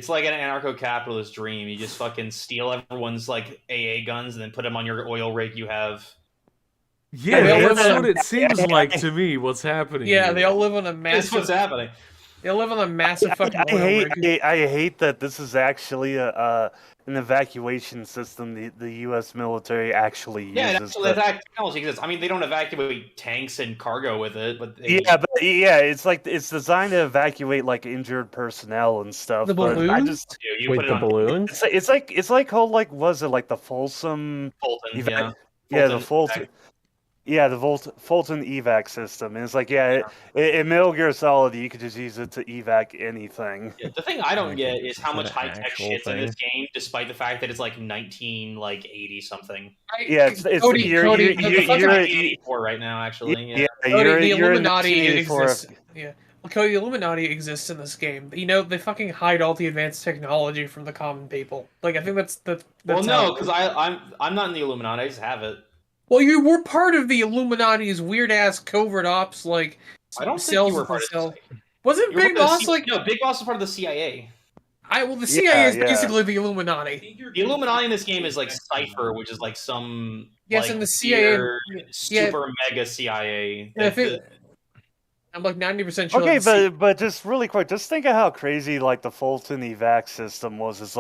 [SPEAKER 5] like an anarcho-capitalist dream. You just fucking steal everyone's like AA guns and then put them on your oil rig you have.
[SPEAKER 6] Yeah, that's what it seems like to me. What's happening?
[SPEAKER 2] Yeah,
[SPEAKER 6] here.
[SPEAKER 2] they all live on a massive.
[SPEAKER 5] That's what's happening.
[SPEAKER 2] They live on a massive fucking.
[SPEAKER 1] I hate that this is actually an evacuation system the U.S. military actually uses.
[SPEAKER 5] Yeah, that technology exists. I mean, they don't evacuate tanks and cargo with it, but
[SPEAKER 1] Yeah, it's like it's designed to evacuate like injured personnel and stuff.
[SPEAKER 2] The
[SPEAKER 1] but I
[SPEAKER 2] balloons?
[SPEAKER 1] just
[SPEAKER 5] You
[SPEAKER 3] Wait,
[SPEAKER 5] put it
[SPEAKER 3] the
[SPEAKER 5] on
[SPEAKER 3] balloons?
[SPEAKER 1] it's like whole like was it like the Folsom
[SPEAKER 5] Fulton,
[SPEAKER 1] evac-
[SPEAKER 5] yeah.
[SPEAKER 1] the Fulton. Yeah, the Fulton evac system, and it's like, in Metal Gear Solid, you could just use it to evac anything.
[SPEAKER 5] Yeah, the thing I don't
[SPEAKER 3] Like,
[SPEAKER 5] get is how
[SPEAKER 3] is
[SPEAKER 5] much
[SPEAKER 3] that
[SPEAKER 5] high
[SPEAKER 3] an
[SPEAKER 5] tech
[SPEAKER 3] actual
[SPEAKER 5] shit's in this
[SPEAKER 3] thing?
[SPEAKER 5] game, despite the fact that it's like 1980 something.
[SPEAKER 1] Yeah, it's
[SPEAKER 2] Cody,
[SPEAKER 1] you're
[SPEAKER 5] 1984 right now, actually. Yeah.
[SPEAKER 1] you're
[SPEAKER 2] the
[SPEAKER 1] you're in
[SPEAKER 2] Illuminati
[SPEAKER 1] 1984.
[SPEAKER 2] exists. Yeah. Well, Cody, the Illuminati exists in this game. You know, they fucking hide all the advanced technology from the common people. Like, I think that's
[SPEAKER 5] Well,
[SPEAKER 2] how
[SPEAKER 5] no, because I'm not in the Illuminati. I just have it.
[SPEAKER 2] Well, you were part of the Illuminati's weird ass covert ops, like
[SPEAKER 5] I don't think
[SPEAKER 2] cells
[SPEAKER 5] you were
[SPEAKER 2] that
[SPEAKER 5] part
[SPEAKER 2] they
[SPEAKER 5] of
[SPEAKER 2] sell. Wasn't Big Boss like?
[SPEAKER 5] No, Big Boss was part of the CIA.
[SPEAKER 2] The CIA is basically the Illuminati.
[SPEAKER 5] The Illuminati in this game is like Cypher, which is like some
[SPEAKER 2] and the CIA,
[SPEAKER 5] super mega CIA.
[SPEAKER 2] I'm like 90% sure.
[SPEAKER 1] Okay, but just really quick, just think of how crazy like the Fulton evac system was. It's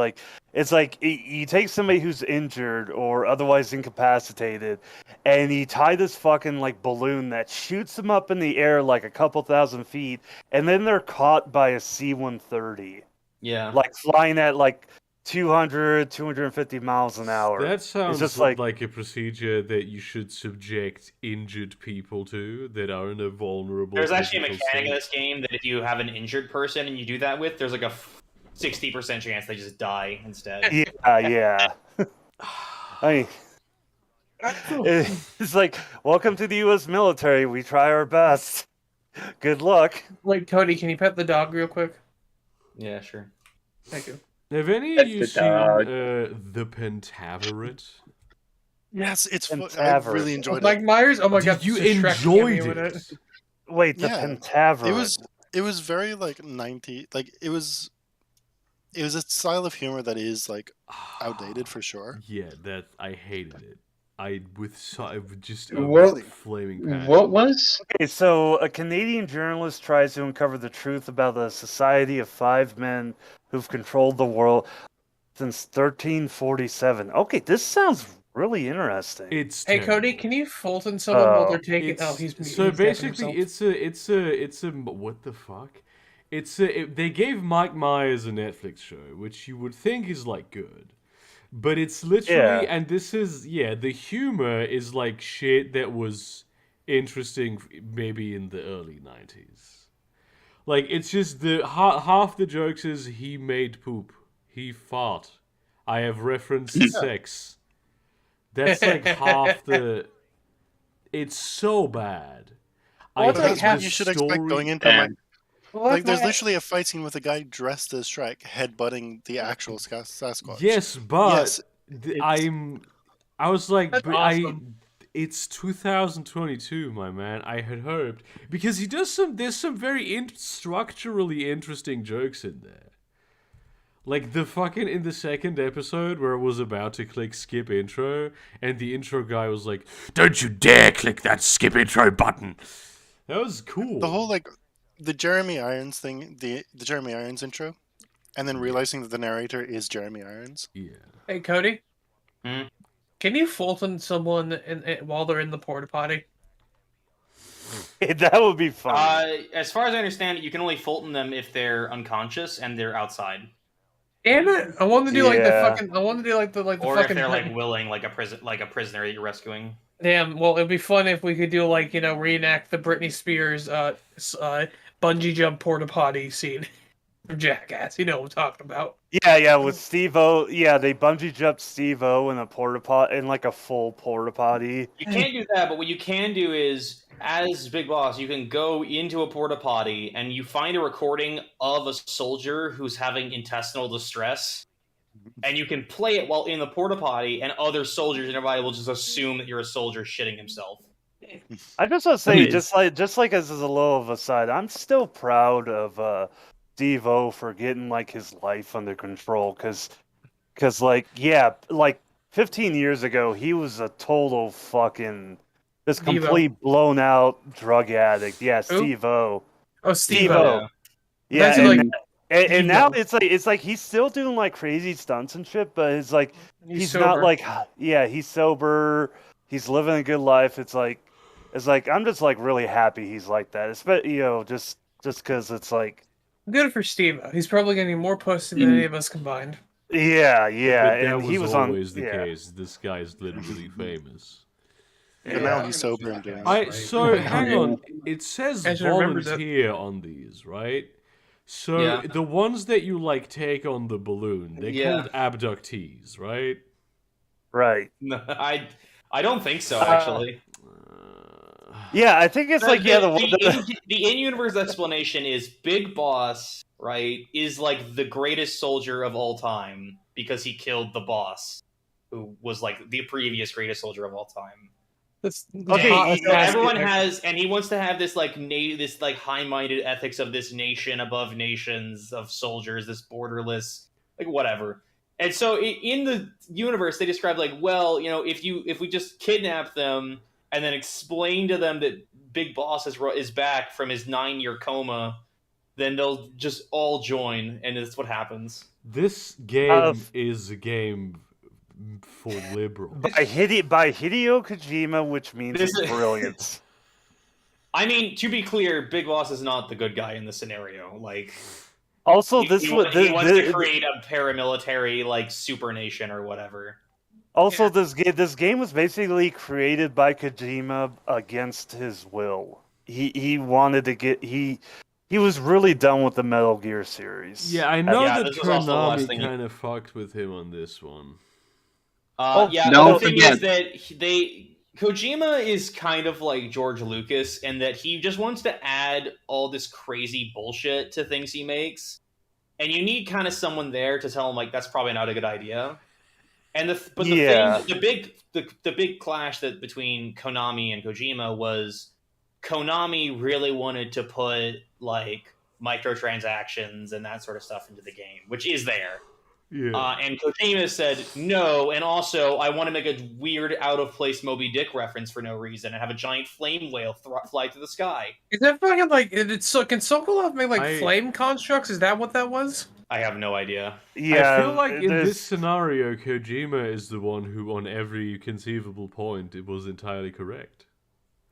[SPEAKER 1] like you take somebody who's injured or otherwise incapacitated, and you tie this fucking like balloon that shoots them up in the air like a couple thousand feet, and then they're caught by a C-130.
[SPEAKER 5] Yeah,
[SPEAKER 1] like flying at like 200, 250 miles an hour.
[SPEAKER 6] That sounds
[SPEAKER 1] just
[SPEAKER 6] like a procedure that you should subject injured people to that are in a vulnerable.
[SPEAKER 5] There's actually a mechanic
[SPEAKER 6] state.
[SPEAKER 5] in this game that if you have an injured person and you do that with, there's like a 60% chance they just die instead.
[SPEAKER 1] Yeah. I mean, it's like, welcome to the U.S. military. We try our best. Good luck.
[SPEAKER 2] Like, Cody, can you pet the dog real quick?
[SPEAKER 5] Yeah, sure.
[SPEAKER 2] Thank you.
[SPEAKER 6] Have any of you seen the Pentaveret?
[SPEAKER 8] Yes, it's fun. I really enjoyed it.
[SPEAKER 2] Mike Myers? Oh my god,
[SPEAKER 6] you enjoyed it?
[SPEAKER 1] Wait, the Pentaveret.
[SPEAKER 8] It was very like 90. Like it was a style of humor that is like outdated for sure.
[SPEAKER 6] Yeah, that I hated it. Just flaming passion.
[SPEAKER 7] What was?
[SPEAKER 1] Okay, so a Canadian journalist tries to uncover the truth about a society of 5 men who've controlled the world since 1347. Okay, this sounds really interesting.
[SPEAKER 2] Hey Cody, can you Fulton someone while they're taking?
[SPEAKER 6] Basically it's a what the fuck? They gave Mike Myers a Netflix show, which you would think is like good. But it's literally, and this is, the humor is like shit that was interesting maybe in the early 90s. Like, it's just half the jokes is he made poop. He fought. I have referenced sex. That's like half the... It's so bad.
[SPEAKER 8] Well, that's what you should expect going into there's literally a fight scene with a guy dressed as Shrek headbutting the actual Sasquatch.
[SPEAKER 6] Yes, but
[SPEAKER 8] yes,
[SPEAKER 6] I was like,
[SPEAKER 2] That's awesome.
[SPEAKER 6] It's 2022, my man. I had hoped because there's some very structurally interesting jokes in there. Like the fucking in the second episode where it was about to click skip intro, and the intro guy was like, "Don't you dare click that skip intro button." That was cool.
[SPEAKER 8] The whole the Jeremy Irons thing, the Jeremy Irons intro, and then realizing that the narrator is Jeremy Irons.
[SPEAKER 6] Yeah.
[SPEAKER 2] Hey Cody, can you Fulton someone while they're in the porta potty?
[SPEAKER 1] That would be fun.
[SPEAKER 5] As far as I understand it, you can only Fulton them if they're unconscious and they're outside.
[SPEAKER 2] Damn it! I want to do like the fucking. I want to do like the
[SPEAKER 5] or
[SPEAKER 2] fucking.
[SPEAKER 5] If they're like willing, like a prisoner that you're rescuing.
[SPEAKER 2] Damn. Well, it'd be fun if we could do like reenact the Britney Spears bungee jump porta potty scene from Jackass. You know what I'm talking about.
[SPEAKER 1] Yeah, with Steve-O. Yeah, they bungee jumped Steve-O in a porta potty, in like a full porta potty.
[SPEAKER 5] You can't do that, but what you can do is, as Big Boss, you can go into a porta potty and you find a recording of a soldier who's having intestinal distress, and you can play it while in the porta potty, and other soldiers and everybody will just assume that you're a soldier shitting himself.
[SPEAKER 1] I just want to say, just like as a little of a side, I'm still proud of Steve-O for getting like his life under control, because like 15 years ago he was a total fucking complete blown out drug addict. Yeah, Steve-O.
[SPEAKER 2] Oh, Steve-O.
[SPEAKER 1] Yeah, and now it's like he's still doing like crazy stunts and shit, but it's like he's not like he's sober, he's living a good life. It's like It's like I'm just like really happy he's like that. Especially just because it's like
[SPEAKER 2] good for Steve. He's probably getting more pussy than any of us combined.
[SPEAKER 1] Yeah,
[SPEAKER 6] But that
[SPEAKER 1] and
[SPEAKER 6] was
[SPEAKER 1] he was
[SPEAKER 6] always
[SPEAKER 1] on.
[SPEAKER 6] the case. This guy's literally famous.
[SPEAKER 8] And now he's sober and doing
[SPEAKER 6] So hang on. It says volunteer on these, right? So the ones that you like take on the balloon, they're called abductees, right?
[SPEAKER 1] Right.
[SPEAKER 5] No, I don't think so, actually.
[SPEAKER 1] Yeah, I think it's like
[SPEAKER 5] the in-universe explanation is Big Boss, right, is like the greatest soldier of all time because he killed the boss, who was like the previous greatest soldier of all time. Everyone has, and he wants to have this like this like high-minded ethics of this nation above nations of soldiers, this borderless, like whatever. And so in the universe, they describe like, well, if we just kidnap them and then explain to them that Big Boss is back from his 9-year coma, then they'll just all join, and that's what happens.
[SPEAKER 6] This game is a game for liberals.
[SPEAKER 1] By Hideo Kojima, which means it's brilliance.
[SPEAKER 5] I mean, to be clear, Big Boss is not the good guy in the scenario. Like,
[SPEAKER 1] also,
[SPEAKER 5] he wants to create a paramilitary like super nation or whatever.
[SPEAKER 1] Also, this game was basically created by Kojima against his will. He wanted to get he was really done with the Metal Gear series.
[SPEAKER 6] Yeah, I know that Konami kind of fucked with him on this one.
[SPEAKER 5] The thing is that Kojima is kind of like George Lucas in that he just wants to add all this crazy bullshit to things he makes, and you need kind of someone there to tell him like that's probably not a good idea. And the big clash that between Konami and Kojima was Konami really wanted to put like microtransactions and that sort of stuff into the game, which is there.
[SPEAKER 6] Yeah.
[SPEAKER 5] And Kojima said no, and also I want to make a weird out of place Moby Dick reference for no reason and have a giant flame whale fly through the sky.
[SPEAKER 2] Is that fucking like can Sokolov make like flame constructs? Is that what that was?
[SPEAKER 5] I have no idea.
[SPEAKER 6] Yeah, I feel like in this scenario, Kojima is the one who, on every conceivable point, it was entirely correct.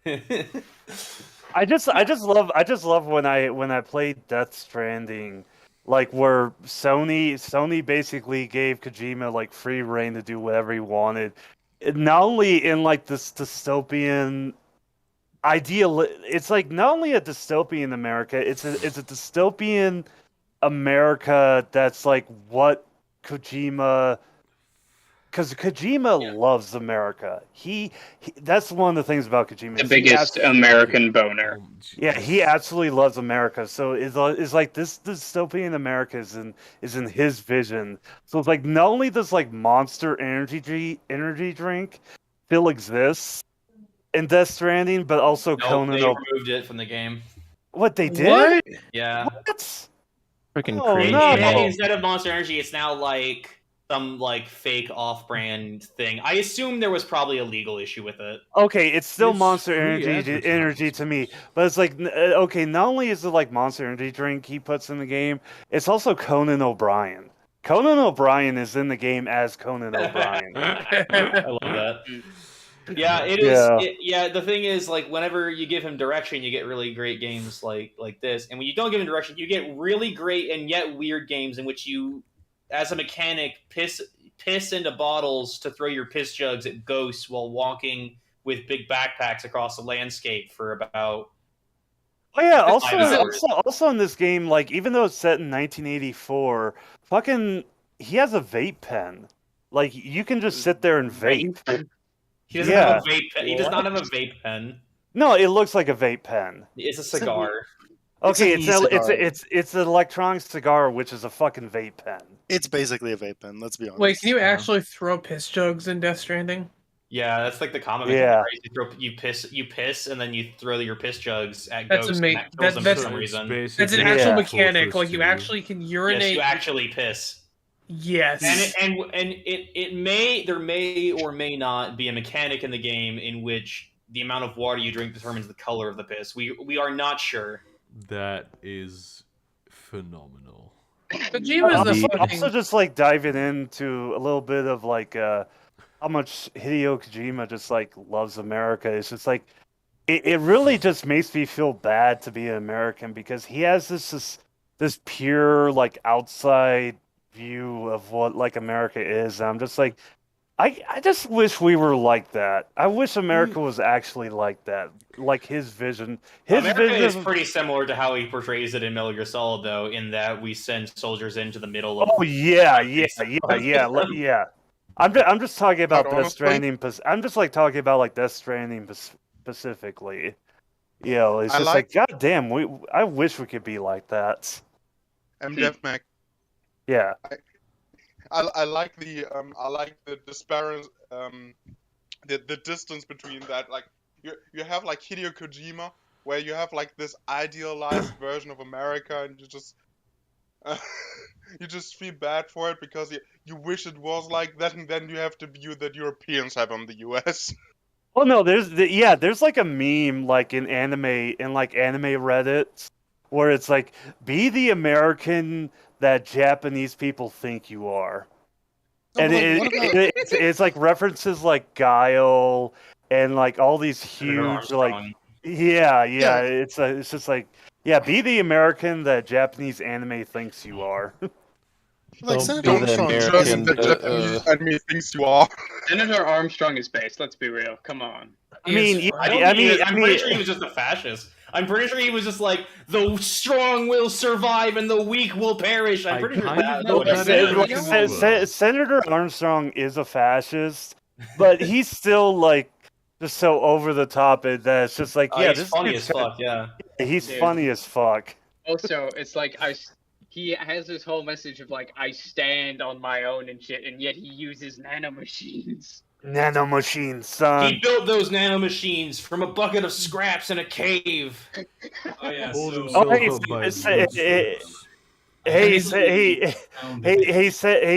[SPEAKER 1] I just love when I played Death Stranding, like where Sony basically gave Kojima like free reign to do whatever he wanted, not only in like this dystopian ideal. It's like not only a dystopian America, it's a dystopian America that's like what Kojima, because Kojima loves America. He that's one of the things about Kojima.
[SPEAKER 7] The biggest American boner.
[SPEAKER 1] Yeah, he absolutely loves America. So it's like this dystopian America is in his vision. So it's like not only does like Monster energy drink still exists in Death Stranding, but also Conan.
[SPEAKER 5] They removed it from the game.
[SPEAKER 1] What they did?
[SPEAKER 2] What?
[SPEAKER 5] Yeah.
[SPEAKER 1] What?
[SPEAKER 3] Freaking
[SPEAKER 1] crazy.
[SPEAKER 5] No. Instead of Monster Energy, it's now like some like fake off-brand thing. I assume there was probably a legal issue with it.
[SPEAKER 1] Okay, it's still Monster energy to me, but it's like okay, not only is it like Monster Energy drink he puts in the game, it's also Conan O'Brien. Conan O'Brien is in the game as Conan O'Brien.
[SPEAKER 5] I love that. Yeah, it is.
[SPEAKER 1] Yeah.
[SPEAKER 5] The thing is, like, whenever you give him direction, you get really great games like this. And when you don't give him direction, you get really great and yet weird games in which you, as a mechanic, piss into bottles to throw your piss jugs at ghosts while walking with big backpacks across the landscape for about.
[SPEAKER 1] Oh yeah. Also in this game, like even though it's set in 1984, fucking he has a vape pen. Like you can just sit there and vape.
[SPEAKER 5] He doesn't have a vape pen. He does not have a vape pen.
[SPEAKER 1] No, it looks like a vape pen.
[SPEAKER 5] It's a cigar.
[SPEAKER 1] Okay, it's an electronic cigar, which is a fucking vape pen.
[SPEAKER 8] It's basically a vape pen. Let's be honest.
[SPEAKER 2] Wait, can you actually throw piss jugs in Death Stranding?
[SPEAKER 5] Yeah, that's like the common.
[SPEAKER 1] Yeah.
[SPEAKER 5] You piss, and then you throw your piss jugs at ghosts.
[SPEAKER 2] That's
[SPEAKER 5] for some reason.
[SPEAKER 2] That's an actual mechanic. Like you actually can urinate.
[SPEAKER 5] Yes, you actually piss.
[SPEAKER 2] Yes.
[SPEAKER 5] And there may or may not be a mechanic in the game in which the amount of water you drink determines the color of the piss. We are not sure.
[SPEAKER 6] That is phenomenal.
[SPEAKER 1] Also just like diving into a little bit of like how much Hideo Kojima just like loves America. It's just like it really just makes me feel bad to be an American because he has this pure like outside view of what like America is. And I'm just like, I just wish we were like that. I wish America was actually like that, like his vision. His
[SPEAKER 5] America
[SPEAKER 1] vision
[SPEAKER 5] is pretty similar to how he portrays it in Metal Gear Solid, though, in that we send soldiers into the middle of.
[SPEAKER 1] Oh yeah. I'm just talking about Death Stranding. I'm just like talking about like Death Stranding specifically. You know, it's just like God damn. I wish we could be like that.
[SPEAKER 10] DevMac.
[SPEAKER 1] Yeah.
[SPEAKER 10] I like the disparate the distance between that. Like you have like Hideo Kojima, where you have like this idealized version of America, and you just feel bad for it because you wish it was like that, and then you have the view that Europeans have on the U.S.
[SPEAKER 1] Well, no, there's like a meme like in anime Reddit where it's like be the American that Japanese people think you are. And it's like references like Guile and like all these huge like it's just like be the American that Japanese anime thinks you are.
[SPEAKER 10] Like Senator Armstrong Japanese anime thinks you are.
[SPEAKER 7] Senator Armstrong is based. Let's be real. Come on.
[SPEAKER 5] I'm pretty sure he was just a fascist. I'm pretty sure he was just like the strong will survive and the weak will perish. I'm pretty sure
[SPEAKER 1] Senator Armstrong is a fascist, but he's still like just so over the top that it's just like
[SPEAKER 5] he's funny as fuck. Yeah,
[SPEAKER 1] he's funny as fuck.
[SPEAKER 7] Also, it's like he has this whole message of like I stand on my own and shit, and yet he uses nanomachines.
[SPEAKER 1] Nanomachines, son.
[SPEAKER 5] He built those nanomachines from a bucket of scraps in a cave.
[SPEAKER 6] Oh yeah.
[SPEAKER 1] Hey,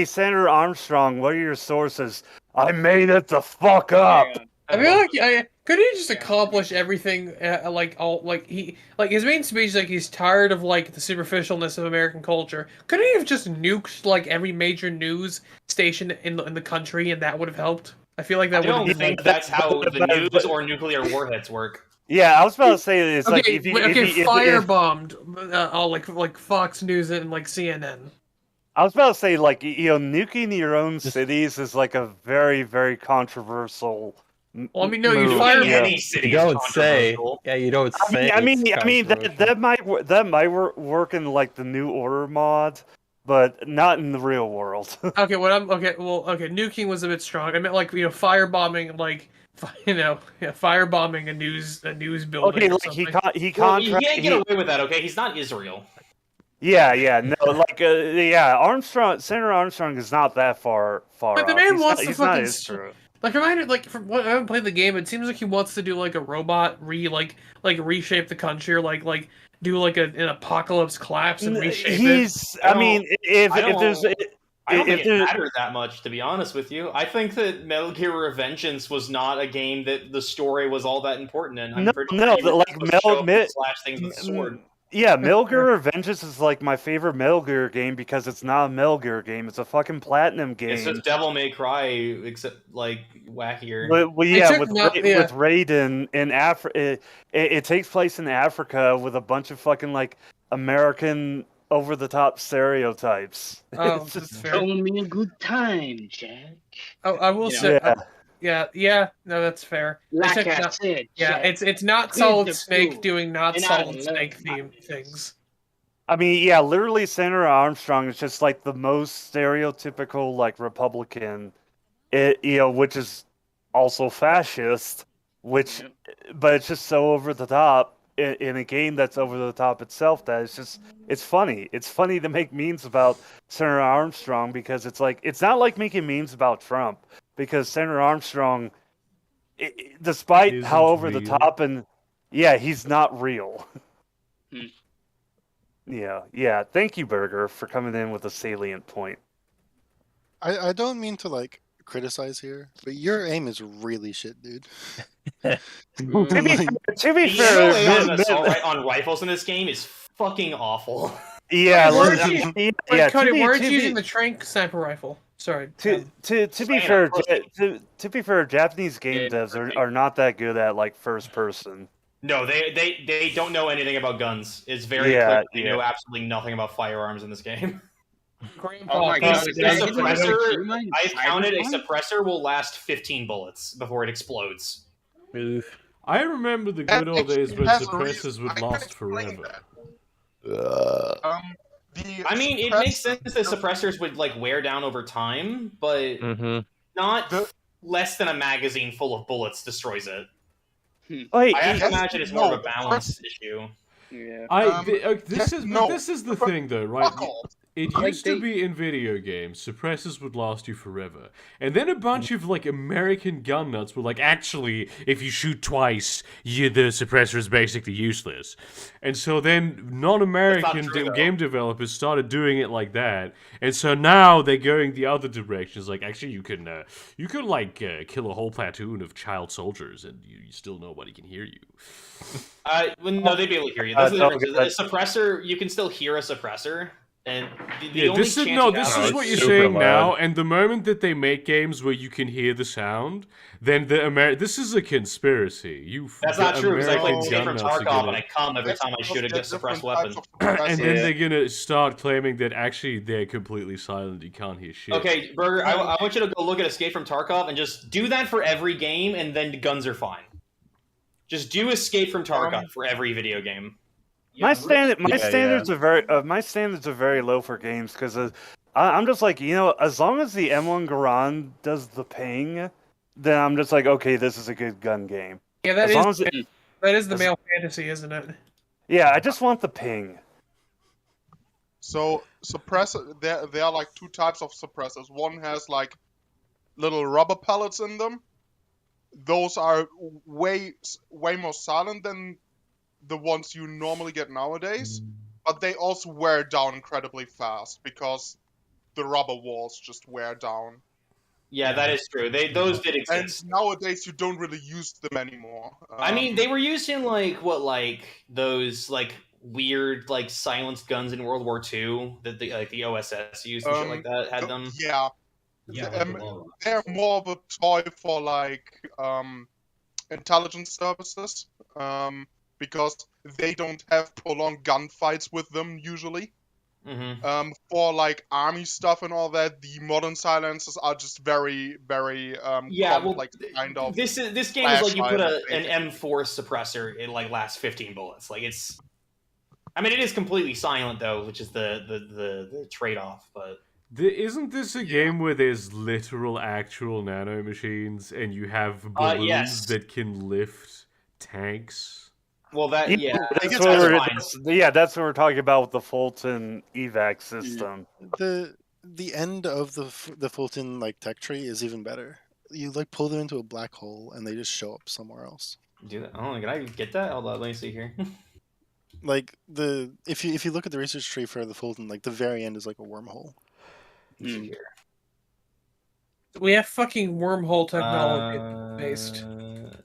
[SPEAKER 1] Senator Armstrong, what are your sources? I made it the fuck up.
[SPEAKER 2] I feel like could he just accomplish everything his main speech is like he's tired of like the superficialness of American culture. Could he have just nuked like every major news station in the country and that would have helped? I feel like that would.
[SPEAKER 5] I don't think that's how the news or nuclear warheads work.
[SPEAKER 1] Yeah, I was about to say it's like
[SPEAKER 2] firebombed all like Fox News and like CNN.
[SPEAKER 1] I was about to say like nuking your own cities is like a very very controversial.
[SPEAKER 2] Well, I mean, no, you fire
[SPEAKER 3] any city. You don't say. Yeah, you don't say.
[SPEAKER 1] I mean, that might work in like the New Order mod, but not in the real world.
[SPEAKER 2] Okay, nuking was a bit strong. I meant like firebombing, like firebombing a news building.
[SPEAKER 1] Okay, like he
[SPEAKER 5] can't get away with that. Okay, he's not Israel.
[SPEAKER 1] Yeah, no, like Senator Armstrong is not that far.
[SPEAKER 2] But the man wants to fucking. From what I haven't played the game, it seems like he wants to do like a robot reshape the country, or like do like an apocalypse collapse and reshape it.
[SPEAKER 5] I don't think it mattered that much, to be honest with you. I think that Metal Gear Revengeance was not a game that the story was all that important in.
[SPEAKER 1] Slash things with sword. Yeah, Metal Gear Revengeance is like my favorite Metal Gear game because it's not a Metal Gear game; it's a fucking platinum game.
[SPEAKER 5] It's just Devil May Cry, except like wackier.
[SPEAKER 1] With Raiden in Africa, it takes place in Africa with a bunch of fucking like American over-the-top stereotypes.
[SPEAKER 7] Oh, show me a good time, Jack.
[SPEAKER 2] Oh, I will say. Yeah, no, that's fair.
[SPEAKER 7] Like I said,
[SPEAKER 2] it's not Solid Snake doing not Solid Snake theme things.
[SPEAKER 1] I mean, yeah, literally Senator Armstrong is just like the most stereotypical like Republican, which is also fascist, but it's just so over the top in a game that's over the top itself that it's funny. It's funny to make memes about Senator Armstrong because it's like it's not like making memes about Trump. Because Senator Armstrong, despite how over the top he's not real. Yeah. Thank you, Burger, for coming in with a salient point.
[SPEAKER 8] I don't mean to like criticize here, but your aim is really shit, dude.
[SPEAKER 1] To be fair,
[SPEAKER 5] on rifles in this game is fucking awful.
[SPEAKER 1] Yeah,
[SPEAKER 2] Cody, why aren't you using the trank sniper rifle? Sorry.
[SPEAKER 1] To be fair, Japanese game devs are not that good at like first person.
[SPEAKER 5] No, they don't know anything about guns. It's very clear they know absolutely nothing about firearms in this game.
[SPEAKER 7] Oh my god!
[SPEAKER 5] I've counted a suppressor will last 15 bullets before it explodes.
[SPEAKER 6] I remember the good old days when suppressors would last forever.
[SPEAKER 5] I mean, it makes sense that suppressors would like wear down over time, but not less than a magazine full of bullets destroys it. I have to imagine it's more of a balance issue.
[SPEAKER 7] Yeah.
[SPEAKER 6] This is the thing, though, right? It used to be in video games, suppressors would last you forever. And then a bunch of, like, American gun nuts were like, actually, if you shoot twice, the suppressor is basically useless. And so then non-American game developers started doing it like that. And so now they're going the other direction. It's like, actually, you can kill a whole platoon of child soldiers and you still nobody can hear you.
[SPEAKER 5] No, they'd be able to hear you. That's the difference. A suppressor, you can still hear a suppressor. And
[SPEAKER 6] this is what you're saying now, and the moment that they make games where you can hear the sound, then this is a conspiracy.
[SPEAKER 5] That's not true, because I played Escape from Tarkov and I come every time I shoot a suppressed weapon.
[SPEAKER 6] And then they're gonna start claiming that actually they're completely silent, you can't hear shit.
[SPEAKER 5] Okay, Burger, I want you to go look at Escape from Tarkov and just do that for every game, and then the guns are fine. Just do Escape from Tarkov for every video game.
[SPEAKER 1] My standards are very low for games because I'm just like, as long as the M1 Garand does the ping, then I'm just like, okay, this is a good gun game.
[SPEAKER 2] Yeah, that is the male fantasy, isn't it?
[SPEAKER 1] Yeah, I just want the ping.
[SPEAKER 10] So suppressor, there are like two types of suppressors. One has like little rubber pellets in them. Those are way more silent than the ones you normally get nowadays, but they also wear down incredibly fast because the rubber walls just wear down.
[SPEAKER 5] Yeah, that is true. Those did exist.
[SPEAKER 10] And nowadays you don't really use them anymore.
[SPEAKER 5] I mean, they were used in those weird silenced guns in World War II that the OSS used and shit like that had them.
[SPEAKER 10] Yeah. They're more of a toy for intelligence services. Because they don't have prolonged gunfights with them usually. For army stuff and all that, the modern silencers are just very, very complex kind of.
[SPEAKER 5] This game is like you put an M4 suppressor, it lasts 15 bullets. It is completely silent though, which is the trade-off. But
[SPEAKER 6] isn't this a game where there's literal actual nano machines and you have balloons that can lift tanks?
[SPEAKER 5] Well, that's
[SPEAKER 1] what we're talking about with the Fulton evac system.
[SPEAKER 8] The end of the Fulton tech tree is even better. You pull them into a black hole and they just show up somewhere else.
[SPEAKER 5] Do that? Oh, can I get that? Hold on, let me see here.
[SPEAKER 8] If you look at the research tree for the Fulton, the very end is like a wormhole.
[SPEAKER 2] We have fucking wormhole technology based.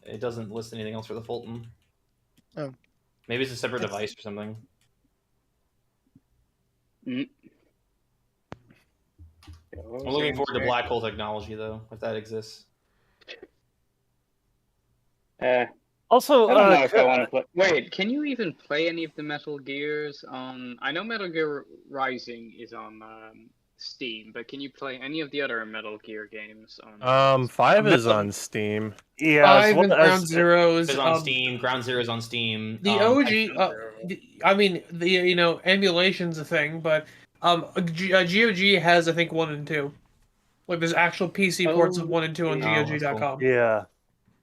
[SPEAKER 5] It doesn't list anything else for the Fulton.
[SPEAKER 8] Oh.
[SPEAKER 5] Maybe it's a separate device or something. I'm looking forward to black hole technology, though, if that exists.
[SPEAKER 1] Also,
[SPEAKER 7] I don't know if I want to play. Wait, can you even play any of the Metal Gears on? I know Metal Gear Rising is on Steam, but can you play any of the other Metal Gear games on?
[SPEAKER 3] 5 is on Steam.
[SPEAKER 1] Yeah,
[SPEAKER 2] 5 and Ground Zero is
[SPEAKER 5] on Steam. Ground Zero is on Steam.
[SPEAKER 2] The OG, the emulation's a thing, but GOG has I think 1 and 2. There's actual PC ports of 1 and 2 on GOG.com.
[SPEAKER 1] Yeah.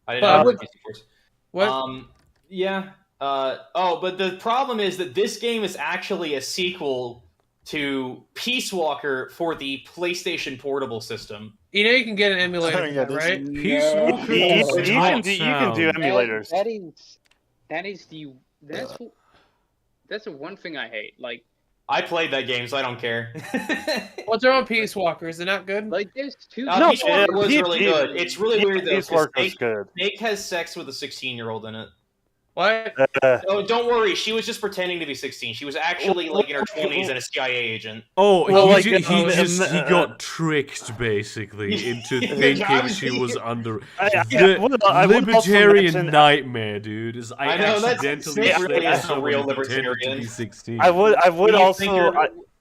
[SPEAKER 5] I didn't know PC ports.
[SPEAKER 2] What?
[SPEAKER 5] Yeah. But the problem is that this game is actually a sequel to Peace Walker for the PlayStation Portable system.
[SPEAKER 2] You can get an emulator, right?
[SPEAKER 6] Peace Walker.
[SPEAKER 1] You can do emulators.
[SPEAKER 7] That's the one thing I hate.
[SPEAKER 5] I played that game, so I don't care.
[SPEAKER 2] What's wrong with Peace Walker? Is it not good?
[SPEAKER 7] There's two.
[SPEAKER 5] Peace Walker was really good. It's really weird though.
[SPEAKER 1] Peace Walker's good.
[SPEAKER 5] Snake has sex with a 16-year-old in it.
[SPEAKER 2] What?
[SPEAKER 5] Oh, don't worry. She was just pretending to be 16. She was actually like in her 20s and a CIA agent.
[SPEAKER 6] Oh,
[SPEAKER 1] Well, like,
[SPEAKER 6] he got tricked basically into thinking she was under the libertarian nightmare, dude. Is I
[SPEAKER 5] know
[SPEAKER 6] accidentally
[SPEAKER 5] that's really is the real
[SPEAKER 6] pretended to
[SPEAKER 5] libertarian.
[SPEAKER 6] be 16.
[SPEAKER 1] I would also.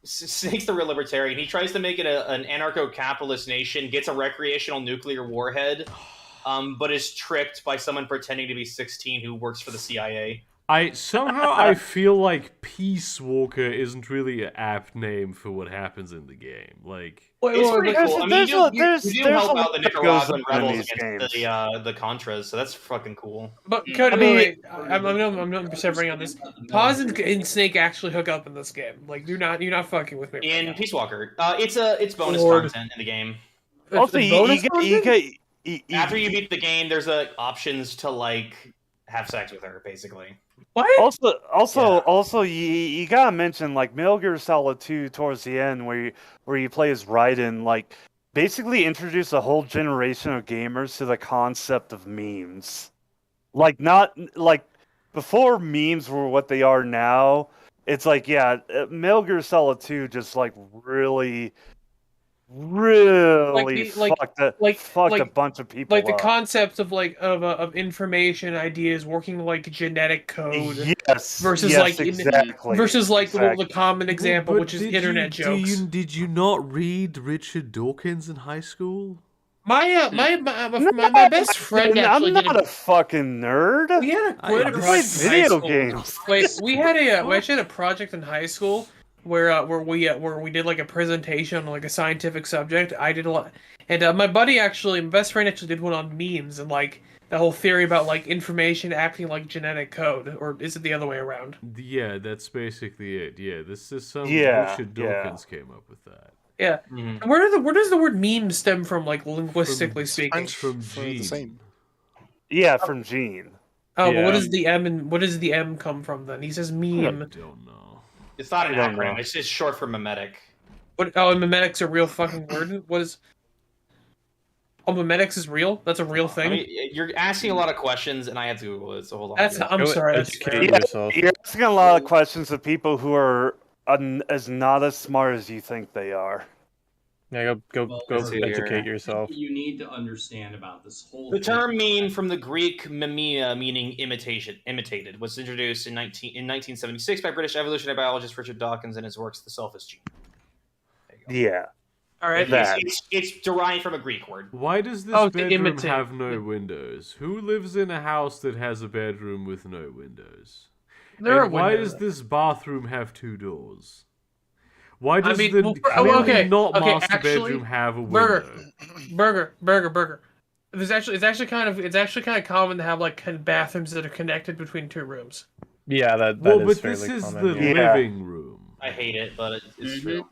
[SPEAKER 5] Snake's the real libertarian. He tries to make it an anarcho-capitalist nation, gets a recreational nuclear warhead, but is tricked by someone pretending to be 16 who works for the CIA.
[SPEAKER 6] I feel like Peace Walker isn't really an apt name for what happens in the game. Like,
[SPEAKER 5] it's pretty cool. I mean, you do help out the Nicaraguan rebels
[SPEAKER 1] against
[SPEAKER 5] the Contras, so that's fucking cool.
[SPEAKER 2] But I'm not persevering on this. Paz and Snake actually hook up in this game. Like, you're not fucking with me.
[SPEAKER 5] In right Peace Walker, it's bonus content in the game.
[SPEAKER 1] Also,
[SPEAKER 5] after you beat the game, there's options to like have sex with her, basically.
[SPEAKER 2] What?
[SPEAKER 1] Also, you gotta mention like Metal Gear Solid 2 towards the end, where you play as Raiden, like basically introduce a whole generation of gamers to the concept of memes. Like not like before memes were what they are now. It's like Metal Gear Solid 2 just like really fucked a bunch of people
[SPEAKER 2] like the
[SPEAKER 1] up.
[SPEAKER 2] concepts of of information ideas working like genetic code versus the common example, which is internet jokes.
[SPEAKER 6] Did you not read Richard Dawkins in high school?
[SPEAKER 2] My best friend actually
[SPEAKER 1] I'm not a fucking nerd.
[SPEAKER 2] We had a
[SPEAKER 1] video games.
[SPEAKER 2] Wait, we actually had a project in high school where we did like a presentation on like a scientific subject. I did a lot, and my best friend actually did one on memes and like the whole theory about like information acting like genetic code, or is it the other way around?
[SPEAKER 6] Yeah, that's basically it. Yeah, this is some Richard Dawkins came up with that.
[SPEAKER 2] Yeah, where does the word meme stem from, like linguistically speaking?
[SPEAKER 6] From Gene.
[SPEAKER 1] Yeah, from Gene.
[SPEAKER 2] Oh, but what does the M come from then? He says meme.
[SPEAKER 6] I don't know.
[SPEAKER 5] It's not an acronym. It's just short for memetic.
[SPEAKER 2] And memetic's a real fucking word? What is... Oh, memetics is real? That's a real thing?
[SPEAKER 5] I mean, you're asking a lot of questions, and I have to Google it, so hold on.
[SPEAKER 2] I'm sorry.
[SPEAKER 1] You're asking a lot of questions of people who are not as smart as you think they are.
[SPEAKER 3] Yeah, go educate yourself.
[SPEAKER 11] You need to understand about this whole
[SPEAKER 5] The term meme, from the Greek mimia, meaning imitated, was introduced in 1976 by British evolutionary biologist Richard Dawkins in his works The Selfish Gene.
[SPEAKER 1] Yeah.
[SPEAKER 2] All right.
[SPEAKER 5] It's derived from a Greek word.
[SPEAKER 6] Why does this bedroom have no windows? Who lives in a house that has a bedroom with no windows? Why does this bathroom have 2 doors? Why does master bedroom have a window?
[SPEAKER 2] Burger. It's actually kind of common to have like bathrooms that are connected between 2 rooms.
[SPEAKER 3] Yeah, that is
[SPEAKER 6] but
[SPEAKER 3] fairly
[SPEAKER 6] this is
[SPEAKER 3] common,
[SPEAKER 6] the living room.
[SPEAKER 5] I hate it, but it's true.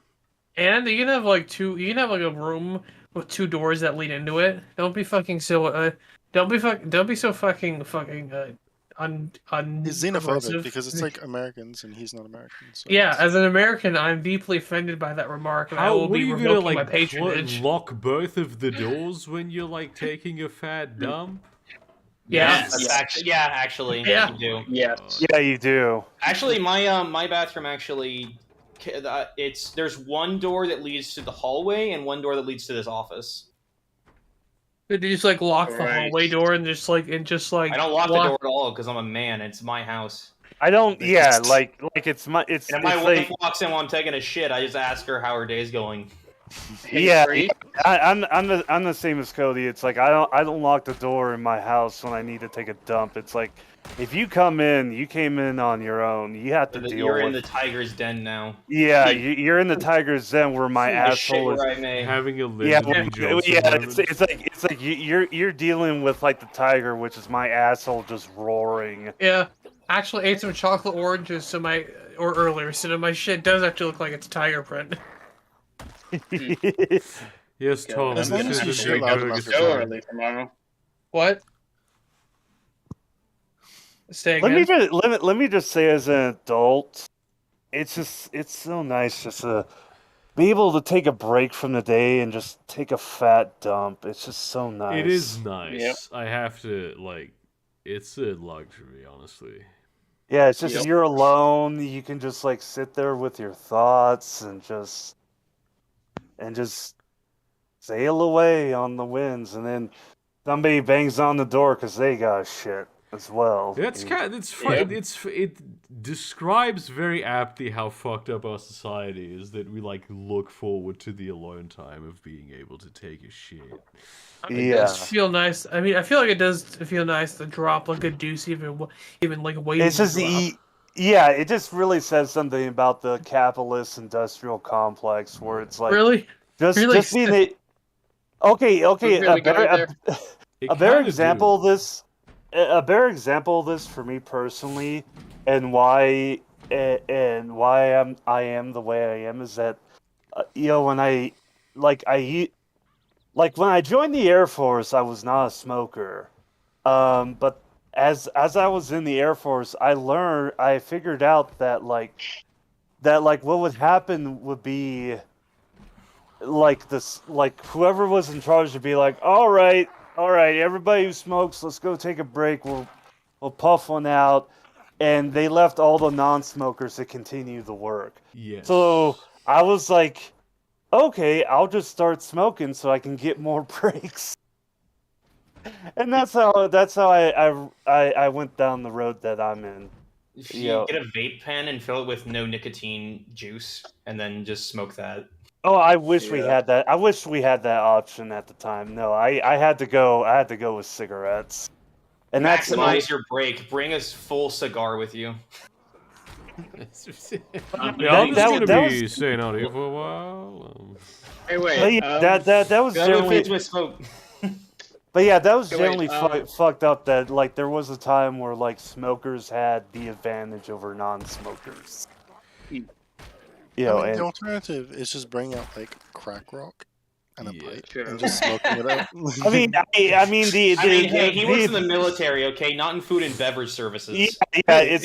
[SPEAKER 2] And you can have like a room with 2 doors that lead into it. Don't be fucking so don't be so fucking
[SPEAKER 8] He's xenophobic because it's like Americans and he's not American. So
[SPEAKER 2] yeah, as an American, I'm deeply offended by that remark, and I will be revoking my patronage.
[SPEAKER 6] Lock both of the doors when you're like taking a fat dump?
[SPEAKER 2] Yes.
[SPEAKER 5] Actually,
[SPEAKER 2] yeah.
[SPEAKER 5] You do.
[SPEAKER 7] Yes.
[SPEAKER 1] Yeah, you do.
[SPEAKER 5] Actually, my bathroom actually, there's one door that leads to the hallway and one door that leads to this office.
[SPEAKER 2] Did you just like lock the hallway door and just like
[SPEAKER 5] I don't lock the door at all because I'm a man. It's my house.
[SPEAKER 1] I don't. Yeah, like it's my. It's.
[SPEAKER 5] And if my wife walks in while I'm taking a shit, I just ask her how her day's going.
[SPEAKER 1] Yeah, I'm the same as Cody. It's like I don't lock the door in my house when I need to take a dump. It's like if you came in on your own. You have to deal with.
[SPEAKER 5] You're in the tiger's den now.
[SPEAKER 1] Yeah, you're in the tiger's den where my asshole is
[SPEAKER 6] having a
[SPEAKER 1] it's like you're dealing with like the tiger, which is my asshole just roaring.
[SPEAKER 2] Yeah, actually ate some chocolate oranges earlier, so my shit does actually look like it's tiger print.
[SPEAKER 6] Yes, Tom.
[SPEAKER 8] As long as you shit loud enough.
[SPEAKER 7] Go early tomorrow.
[SPEAKER 2] What? Say again.
[SPEAKER 1] Let me just say, as an adult, it's so nice just to be able to take a break from the day and just take a fat dump. It's just so nice.
[SPEAKER 6] It is nice. Yep. I have to it's a luxury, honestly.
[SPEAKER 1] Yeah, it's just you're alone. You can just like sit there with your thoughts and just sail away on the winds, and then somebody bangs on the door because they got shit as well.
[SPEAKER 6] That's kind of, it describes very aptly how fucked up our society is, that we like look forward to the alone time of being able to take a shit.
[SPEAKER 2] It does feel nice. I mean, I feel like it does feel nice to drop like a deuce, even like waiting.
[SPEAKER 1] It's just it just really says something about the capitalist industrial complex where it's like just being it. Okay. A better example of this. A better example of this for me personally, and why I am the way I am is that when when I joined the Air Force, I was not a smoker, but as I was in the Air Force, I figured out that what would happen would be whoever was in charge would be like, all right, everybody who smokes, let's go take a break. We'll puff one out, and they left all the non-smokers to continue the work.
[SPEAKER 6] Yes.
[SPEAKER 1] So I was like, okay, I'll just start smoking so I can get more breaks. And that's how I went down the road that I'm in.
[SPEAKER 5] If you get a vape pen and fill it with no nicotine juice, and then just smoke that.
[SPEAKER 1] Oh, I wish we had that. I wish we had that option at the time. No, I had to go. I had to go with cigarettes. And
[SPEAKER 5] maximize your break. Bring a full cigar with you.
[SPEAKER 6] I'm just gonna be staying out here for a while.
[SPEAKER 7] Hey, wait.
[SPEAKER 1] That was generally. But yeah, that was generally fucked up. That like there was a time where like smokers had the advantage over non-smokers.
[SPEAKER 8] And the alternative is just bring out like crack rock and a pipe and just smoking it out.
[SPEAKER 5] I mean, he works in the military, okay, not in food and beverage services.
[SPEAKER 1] I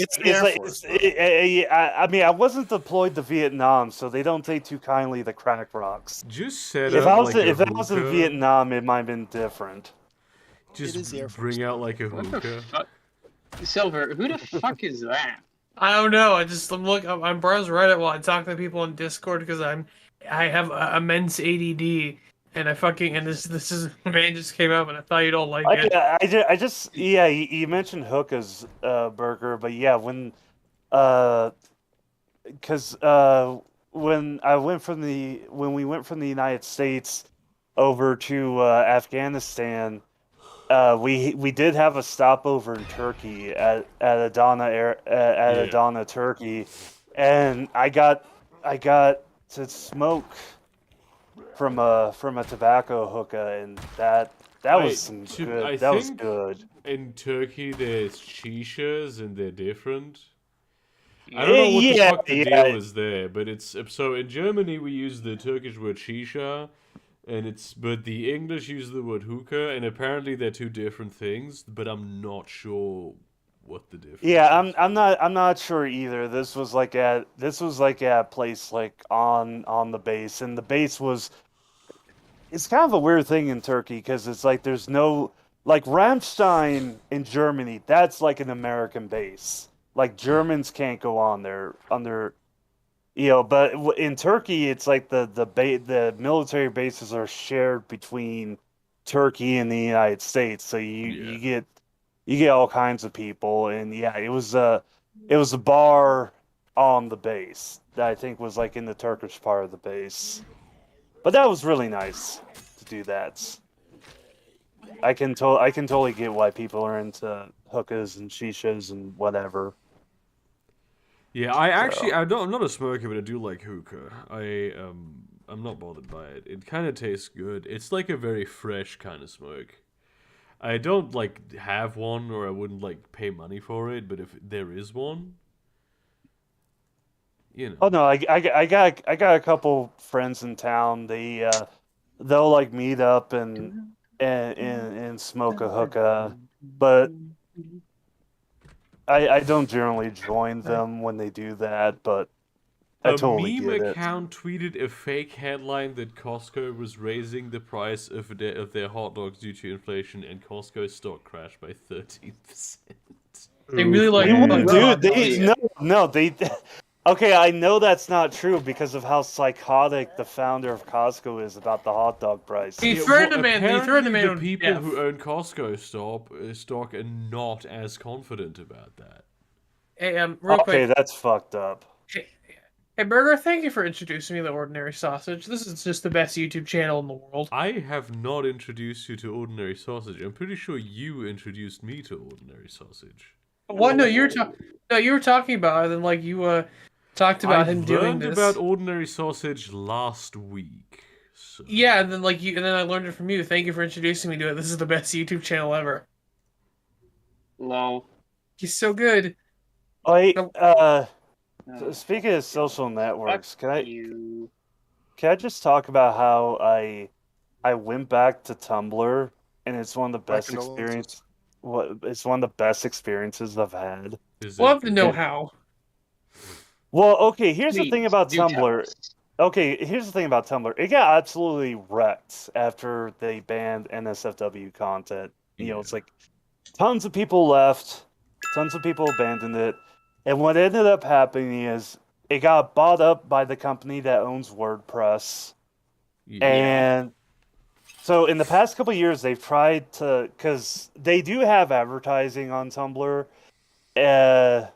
[SPEAKER 1] mean, I wasn't deployed to Vietnam, so they don't take too kindly to crack rocks.
[SPEAKER 6] Just set
[SPEAKER 1] if
[SPEAKER 6] up
[SPEAKER 1] if I was in Vietnam, it might have been different.
[SPEAKER 6] Just bring out like a hookah.
[SPEAKER 7] Silver, who the fuck is that?
[SPEAKER 2] I don't know. I'm browsing Reddit while I talk to people on Discord because I have immense ADD and this is man just came up and I thought you'd all like it.
[SPEAKER 1] You mentioned hookahs, Burger, but yeah, when when we went from the United States over to Afghanistan. We did have a stopover in Turkey at Adana, Turkey, and I got to smoke from a tobacco hookah, and that was good. That was good.
[SPEAKER 6] In Turkey, there's shishas, and they're different. I don't know what the fuck the deal is there, but so in Germany we use the Turkish word shisha. But the English use the word hookah, and apparently they're two different things. But I'm not sure what the difference.
[SPEAKER 1] Yeah, I'm not sure either. This was like at a place like on the base, and the base was. It's kind of a weird thing in Turkey because it's like there's no like Ramstein in Germany. That's like an American base. Like Germans can't go on there under. But in Turkey, it's like the military bases are shared between Turkey and the United States, so you get all kinds of people, and it was a bar on the base that I think was like in the Turkish part of the base, but that was really nice to do that. I can totally get why people are into hookahs and shishas and whatever.
[SPEAKER 6] Yeah, I'm not a smoker, but I do like hookah. I'm not bothered by it. It kind of tastes good. It's like a very fresh kind of smoke. I don't like have one, or I wouldn't like pay money for it. But if there is one,
[SPEAKER 1] Oh no, I got a couple friends in town. They'll like meet up and smoke a hookah, but. I don't generally join them when they do that, but totally
[SPEAKER 6] meme
[SPEAKER 1] get it.
[SPEAKER 6] account tweeted a fake headline that Costco was raising the price of their hot dogs due to inflation, and Costco's stock crashed by 13%.
[SPEAKER 2] They really like
[SPEAKER 1] dude. They okay, I know that's not true because of how psychotic the founder of Costco is about the hot dog price.
[SPEAKER 2] He threatened the man.
[SPEAKER 6] The people who own Costco stock are not as confident about that.
[SPEAKER 2] Hey, real quick.
[SPEAKER 1] That's fucked up.
[SPEAKER 2] Hey, Burger, thank you for introducing me to Ordinary Sausage. This is just the best YouTube channel in the world.
[SPEAKER 6] I have not introduced you to Ordinary Sausage. I'm pretty sure you introduced me to Ordinary Sausage.
[SPEAKER 2] What? No, you were talking about it, and like you talked about him doing this.
[SPEAKER 6] I learned about Ordinary Sausage last week. So.
[SPEAKER 2] Yeah, and then and then I learned it from you. Thank you for introducing me to it. This is the best YouTube channel ever.
[SPEAKER 7] Lol.
[SPEAKER 2] He's so good.
[SPEAKER 1] Speaking of social networks, can I just talk about how I went back to Tumblr and it's one of the best experiences. It's one of the best experiences I've had.
[SPEAKER 2] Love to know how.
[SPEAKER 1] Well, okay. Here's the thing about Tumblr. Okay, here's the thing about Tumblr. It got absolutely wrecked after they banned NSFW content. You know, it's like tons of people left, tons of people abandoned it. And what ended up happening is it got bought up by the company that owns WordPress. Yeah. And so in the past couple of years, they've tried to, because they do have advertising on Tumblr, but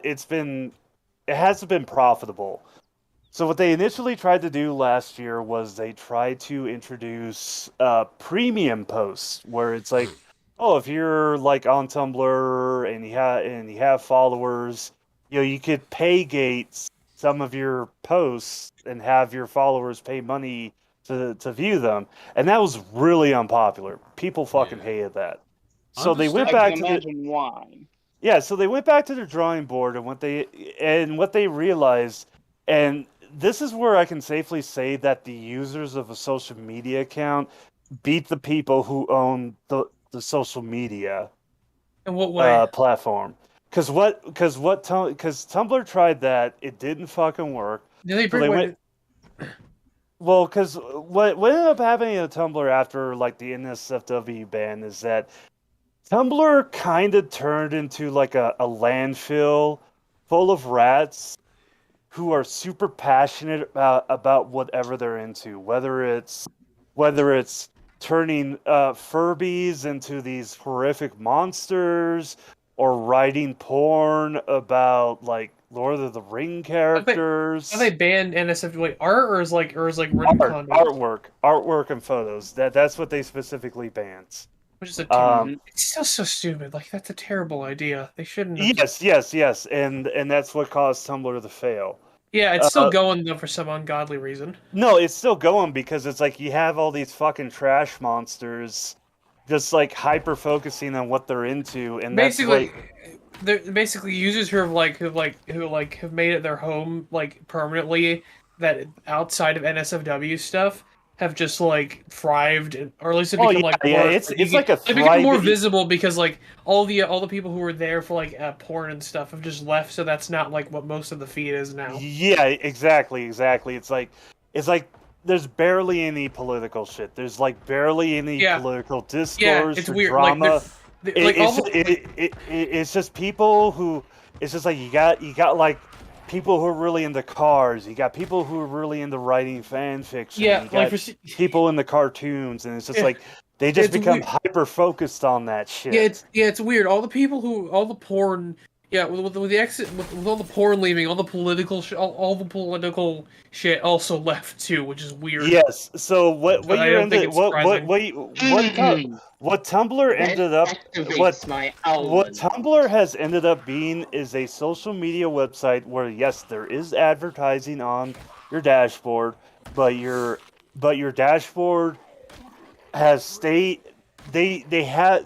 [SPEAKER 1] it hasn't been profitable. So what they initially tried to do last year was they tried to introduce premium posts where it's like, oh, if you're like on Tumblr and you have followers, you know, you could pay gate some of your posts and have your followers pay money to view them, and that was really unpopular. People fucking hated that. So they went back to
[SPEAKER 7] why.
[SPEAKER 1] Yeah, so they went back to their drawing board and what they realized, and this is where I can safely say that the users of a social media account beat the people who own the social media
[SPEAKER 2] in what way?
[SPEAKER 1] Platform. Because Tumblr tried that, it didn't fucking work. Well, because what ended up happening to Tumblr after like the NSFW ban is that Tumblr kind of turned into like a landfill full of rats who are super passionate about whatever they're into, whether it's turning Furbies into these horrific monsters, or writing porn about like Lord of the Ring characters.
[SPEAKER 2] Have they banned NSFW art or is written content?
[SPEAKER 1] Artwork and photos. That's what they specifically banned.
[SPEAKER 2] Which is it's still so stupid. Like that's a terrible idea. They shouldn't.
[SPEAKER 1] Yes, and that's what caused Tumblr to fail.
[SPEAKER 2] Yeah, it's still going though for some ungodly reason.
[SPEAKER 1] No, it's still going because it's like you have all these fucking trash monsters, just like hyper focusing on what they're into, and
[SPEAKER 2] basically, they're basically users who have made it their home like permanently. That outside of NSFW stuff have just like thrived, or at least have become
[SPEAKER 1] it's like a
[SPEAKER 2] they become more visible because like all the people who were there for like porn and stuff have just left, so that's not like what most of the feed is now.
[SPEAKER 1] Yeah, exactly. It's like there's barely any political shit. There's like barely any political discourse
[SPEAKER 2] it's
[SPEAKER 1] or
[SPEAKER 2] weird.
[SPEAKER 1] drama. It's just people who. It's just like you got like people who are really into cars. You got people who are really into writing fan fiction.
[SPEAKER 2] Yeah,
[SPEAKER 1] you got people in the cartoons, and it's just like they just become hyper focused on that shit.
[SPEAKER 2] It's weird. All the porn. Yeah, with all the porn leaving, all the political shit also left too, which is weird.
[SPEAKER 1] Yes. So what Tumblr ended up what Tumblr has ended up being is a social media website where yes, there is advertising on your dashboard, but your dashboard has stayed. Tumblr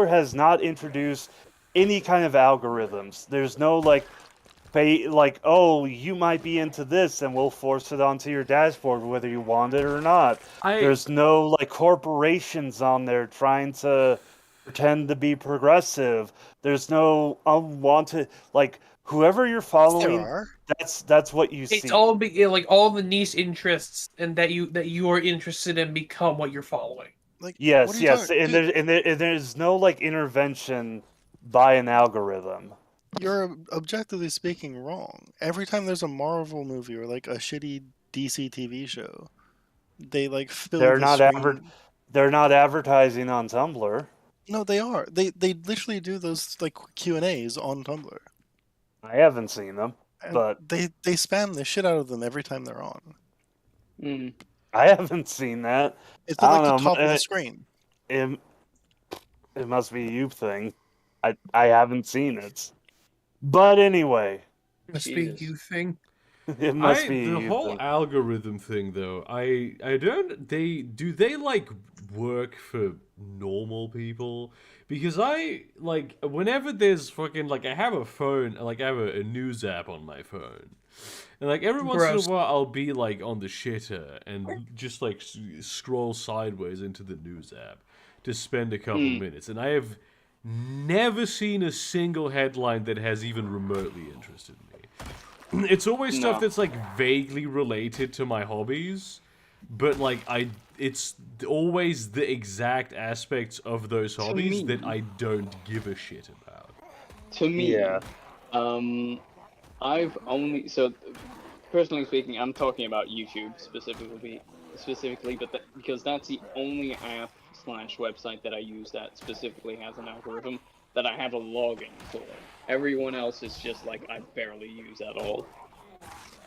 [SPEAKER 1] has not introduced any kind of algorithms. There's no like oh, you might be into this and we'll force it onto your dashboard whether you want it or not. There's no like corporations on there trying to pretend to be progressive. There's no unwanted like whoever you're following, that's what you see.
[SPEAKER 2] It's all like all the niche interests and that you are interested in become what you're following.
[SPEAKER 8] Like
[SPEAKER 1] yes, and there's no like intervention by an algorithm.
[SPEAKER 8] You're objectively speaking wrong. Every time there's a Marvel movie or like a shitty DC TV show, they like fill the screen.
[SPEAKER 1] They're not advertising on Tumblr.
[SPEAKER 8] No, they are. They literally do those like Q&As on Tumblr.
[SPEAKER 1] I haven't seen them, but
[SPEAKER 8] they spam the shit out of them every time they're on.
[SPEAKER 1] I haven't seen that.
[SPEAKER 8] It's at like the top of the screen.
[SPEAKER 1] It must be a you thing. I haven't seen it. But anyway,
[SPEAKER 2] it must be you thing.
[SPEAKER 1] It must be
[SPEAKER 6] the whole algorithm thing, though. I don't. Do they like work for normal people? Because I like whenever there's fucking like I have a phone, like I have a news app on my phone, and like every once in a while I'll be like on the shitter and just like scroll sideways into the news app to spend a couple minutes, and I have never seen a single headline that has even remotely interested me. It's always stuff that's like vaguely related to my hobbies, but like it's always the exact aspects of those hobbies that I don't give a shit about.
[SPEAKER 7] To me, I've only personally speaking, I'm talking about YouTube specifically, but because that's the only app / website that I use that specifically has an algorithm that I have a login for. Everyone else is just like I barely use at all.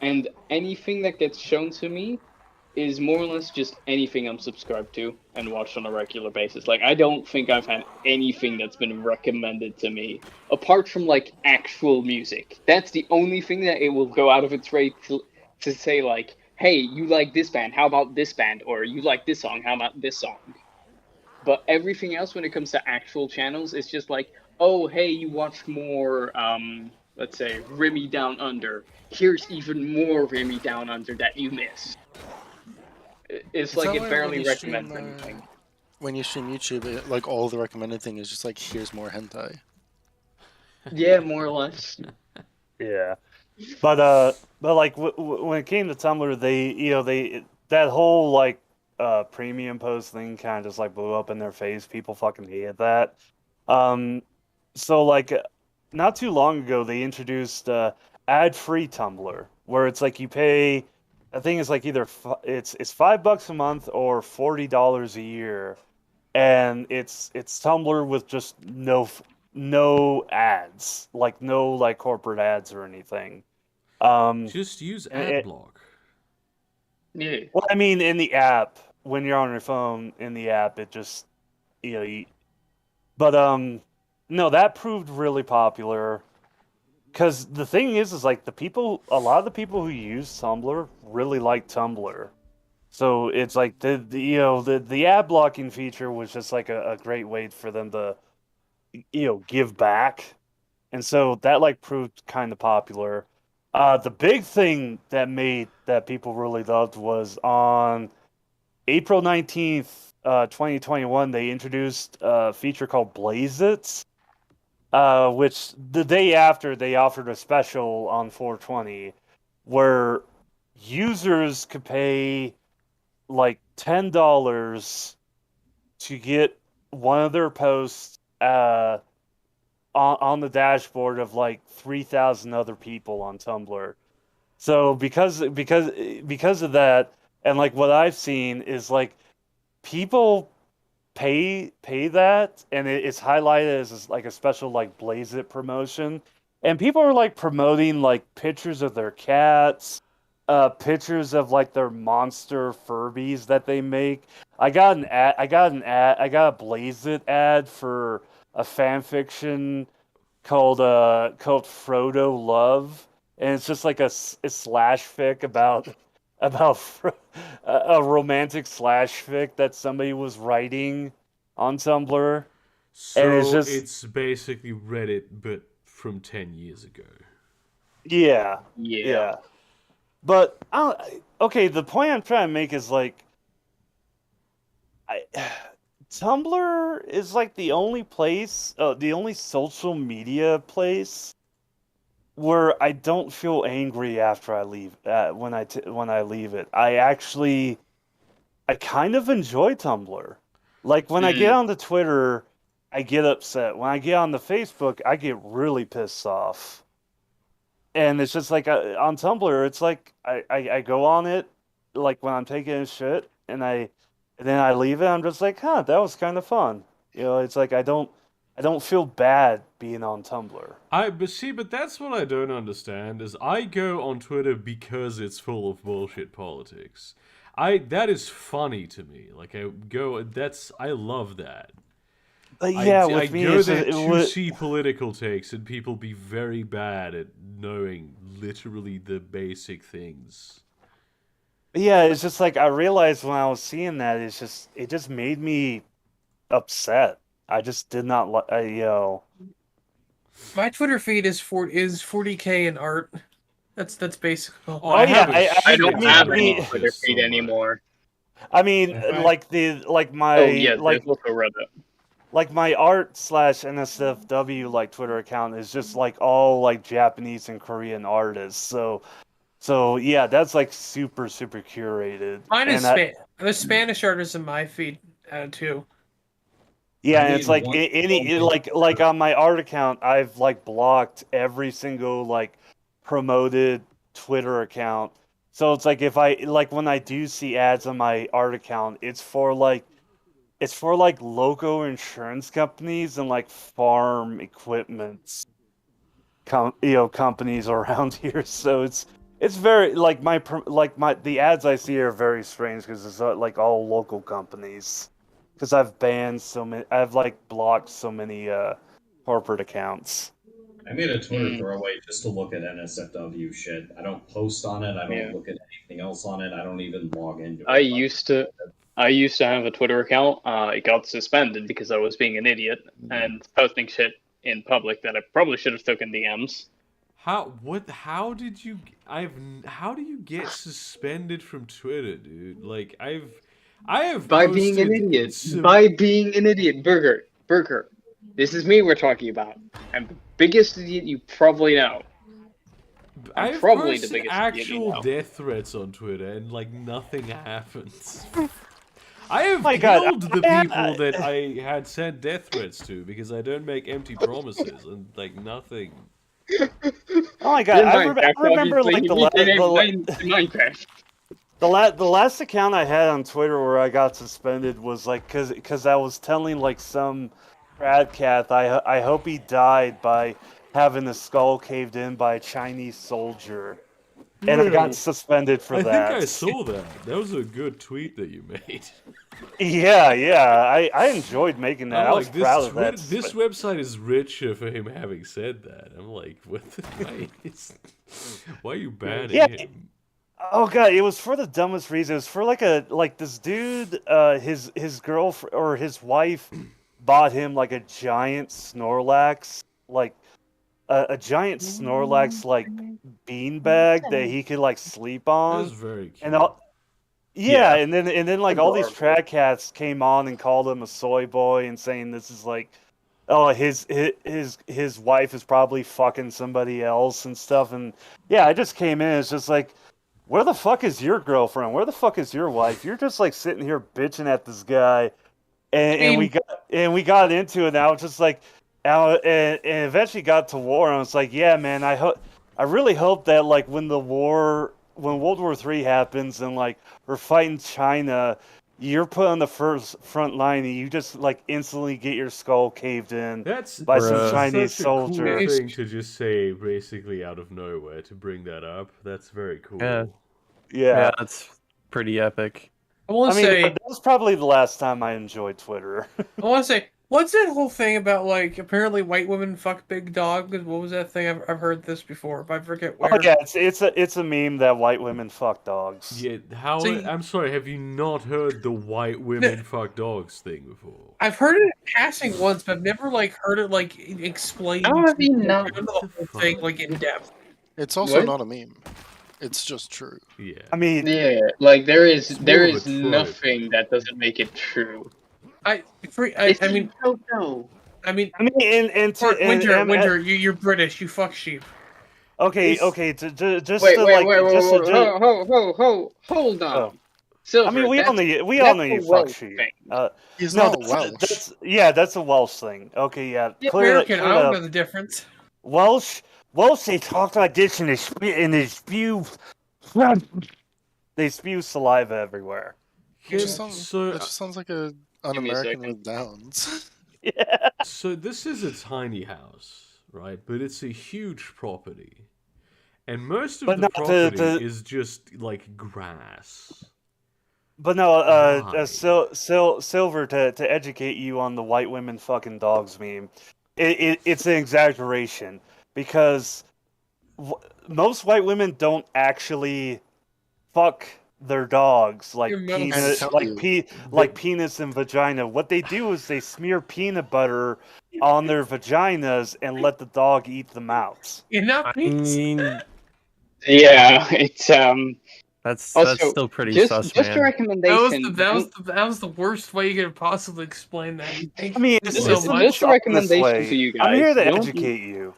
[SPEAKER 7] And anything that gets shown to me is more or less just anything I'm subscribed to and watched on a regular basis. Like, I don't think I've had anything that's been recommended to me, apart from, like, actual music. That's the only thing that it will go out of its way to say, like, hey, you like this band, how about this band? Or you like this song, how about this song? But everything else, when it comes to actual channels, it's just like, oh, hey, you watched more, let's say, Remy Down Under. Here's even more Remy Down Under that you missed. It's like it barely recommends anything.
[SPEAKER 8] When you stream YouTube, like all the recommended thing is just like, here's more hentai.
[SPEAKER 7] Yeah, more or less.
[SPEAKER 1] Yeah, but like when it came to Tumblr, they that whole like premium post thing kind of just like blew up in their face. People fucking hated that. So like not too long ago, they introduced ad-free Tumblr, where it's like you pay. I think it's like either it's $5 a month or $40 a year, and it's Tumblr with just no ads, like no like corporate ads or anything.
[SPEAKER 6] Just use AdBlock.
[SPEAKER 7] Yeah.
[SPEAKER 1] Well, I mean, in the app, when you're on your phone, in the app, it just but no, that proved really popular. Because the thing is like a lot of the people who use Tumblr really like Tumblr. So it's like the ad blocking feature was just like a great way for them to give back. And so that like proved kind of popular. The big thing that people really loved was on April 19th, 2021, they introduced a feature called Blaze It. Which the day after they offered a special on 420 where users could pay like $10 to get one of their posts on the dashboard of like 3,000 other people on Tumblr. So because of that, and like what I've seen is like people pay that, and it's highlighted as like a special like Blaze It promotion, and people are like promoting like pictures of their cats, pictures of like their monster Furbies that they make. I got a Blaze It ad for a fan fiction called Frodo Love, and it's just like a slash fic about a romantic slash fic that somebody was writing on Tumblr.
[SPEAKER 6] So
[SPEAKER 1] and
[SPEAKER 6] it's basically Reddit, but from 10 years ago.
[SPEAKER 1] Yeah. But okay, the point I'm trying to make is like, Tumblr is like the only place, the only social media place where I don't feel angry after I leave when I leave it. I kind of enjoy Tumblr. Like when I get onto Twitter, I get upset. When I get on the Facebook, I get really pissed off. And it's just like on Tumblr, it's like I go on it like when I'm taking a shit, and then I leave it. I'm just like, huh, that was kind of fun. It's like I don't feel bad being on Tumblr.
[SPEAKER 6] But that's what I don't understand is I go on Twitter because it's full of bullshit politics. That is funny to me. Like I love that.
[SPEAKER 1] Yeah,
[SPEAKER 6] I
[SPEAKER 1] with me,
[SPEAKER 6] go there to see political takes and people be very bad at knowing literally the basic things.
[SPEAKER 1] Yeah, it's just like I realized when I was seeing that, it just made me upset. I just did not like,
[SPEAKER 2] My Twitter feed is 40K in art. That's basic.
[SPEAKER 7] I don't have any Twitter feed anymore.
[SPEAKER 1] I mean, like my
[SPEAKER 7] there's also Reddit.
[SPEAKER 1] Like my art/NSFW like Twitter account is just like all like Japanese and Korean artists. So yeah, that's like super curated.
[SPEAKER 2] Mine is there's Spanish artists in my feed too.
[SPEAKER 1] Yeah, and it's like like on my art account, I've like blocked every single like promoted Twitter account. So it's like if I like when I do see ads on my art account, it's for like local insurance companies and like farm equipment companies around here. So it's very like the ads I see are very strange because it's like all local companies. Because I've like blocked so many corporate accounts.
[SPEAKER 4] I made a Twitter throwaway just to look at NSFW shit. I don't post on it. I don't look at anything else on it. I don't even log into it.
[SPEAKER 7] I used to have a Twitter account. It got suspended because I was being an idiot and posting shit in public that I probably should have taken DMs.
[SPEAKER 6] How do you get suspended from Twitter, dude? Like I have
[SPEAKER 7] by being an idiot. By being an idiot, Burger. This is me we're talking about. I'm the biggest idiot you probably know.
[SPEAKER 6] I've
[SPEAKER 7] probably the biggest
[SPEAKER 6] actual death threats on Twitter and like nothing happens. I have killed the people that I had sent death threats to because I don't make empty promises and like nothing.
[SPEAKER 1] Oh my god! I remember like the last account I had on Twitter where I got suspended was like because I was telling like some Radcath I hope he died by having his skull caved in by a Chinese soldier. And I got suspended for that.
[SPEAKER 6] I think I saw that. That was a good tweet that you made.
[SPEAKER 1] Yeah. I enjoyed making that. I was proud of that.
[SPEAKER 6] This website is richer for him having said that. I'm like, what the why are you banning him?
[SPEAKER 1] Oh god, it was for the dumbest reason. It was for like this dude, his girlfriend or his wife bought him like a giant Snorlax, like a giant Snorlax like beanbag that he could like sleep on.
[SPEAKER 6] That was very cute.
[SPEAKER 1] And and then like all these trad cats came on and called him a soy boy and saying this is like, oh his wife is probably fucking somebody else and stuff. And yeah, I just came in. It's just like, where the fuck is your girlfriend? Where the fuck is your wife? You're just like sitting here bitching at this guy, and we got into it. And I was just like. And eventually got to war, and it's like, yeah, man, I really hope that like when World War III happens and like we're fighting China, you're put on the front line and you just like instantly get your skull caved in by some Chinese soldier.
[SPEAKER 6] Cool thing to just say basically out of nowhere to bring that up. That's very cool.
[SPEAKER 3] Yeah, that's pretty epic.
[SPEAKER 1] That was probably the last time I enjoyed Twitter.
[SPEAKER 2] I want to say. What's that whole thing about, like, apparently white women fuck big dogs? What was that thing? I've heard this before, but I forget where.
[SPEAKER 1] Oh, yeah, it's a meme that white women fuck dogs.
[SPEAKER 6] Yeah, I'm sorry, have you not heard the white women fuck dogs thing before?
[SPEAKER 2] I've heard it in passing once, but I've never, like, heard it, like, explained.
[SPEAKER 7] How have you not
[SPEAKER 2] the whole thing, like, in depth?
[SPEAKER 8] It's also not a meme. It's just true.
[SPEAKER 6] Yeah.
[SPEAKER 1] I mean...
[SPEAKER 7] Yeah, like, there is nothing that doesn't make it true.
[SPEAKER 2] Winter,
[SPEAKER 1] Winter,
[SPEAKER 2] you're British. You fuck sheep.
[SPEAKER 1] Okay, just
[SPEAKER 7] wait,
[SPEAKER 1] to
[SPEAKER 7] wait,
[SPEAKER 1] like,
[SPEAKER 7] wait,
[SPEAKER 1] just
[SPEAKER 7] wait,
[SPEAKER 1] Oh.
[SPEAKER 7] hold on. Silver,
[SPEAKER 1] I mean, we all
[SPEAKER 7] that's
[SPEAKER 1] know
[SPEAKER 7] a
[SPEAKER 1] you fuck
[SPEAKER 7] Welsh
[SPEAKER 1] sheep.
[SPEAKER 7] thing.
[SPEAKER 8] He's
[SPEAKER 1] No,
[SPEAKER 8] not Welsh.
[SPEAKER 1] that's a Welsh thing. Okay, yeah,
[SPEAKER 2] Yeah,
[SPEAKER 1] clear
[SPEAKER 2] American,
[SPEAKER 1] that
[SPEAKER 2] I don't
[SPEAKER 1] up.
[SPEAKER 2] know the difference.
[SPEAKER 1] Welsh, they talk like this and they spew, they spew saliva everywhere.
[SPEAKER 8] That just sounds like an American with Downs.
[SPEAKER 1] Yeah.
[SPEAKER 6] So this is a tiny house, right? But it's a huge property. And most of the property is just like grass.
[SPEAKER 1] But no, Silver, to educate you on the white women fucking dogs meme, it's an exaggeration because most white women don't actually fuck their dogs like penis, penis and vagina. What they do is they smear peanut butter on their vaginas and let the dog eat them out.
[SPEAKER 2] You're not
[SPEAKER 7] Yeah, it's
[SPEAKER 3] That's
[SPEAKER 7] also,
[SPEAKER 3] still pretty
[SPEAKER 7] just,
[SPEAKER 3] sus,
[SPEAKER 7] just
[SPEAKER 3] man.
[SPEAKER 7] a recommendation.
[SPEAKER 2] That was the worst way you could possibly explain that.
[SPEAKER 1] I mean,
[SPEAKER 7] just a recommendation to you guys.
[SPEAKER 1] I'm here to
[SPEAKER 7] Don't-
[SPEAKER 1] educate you.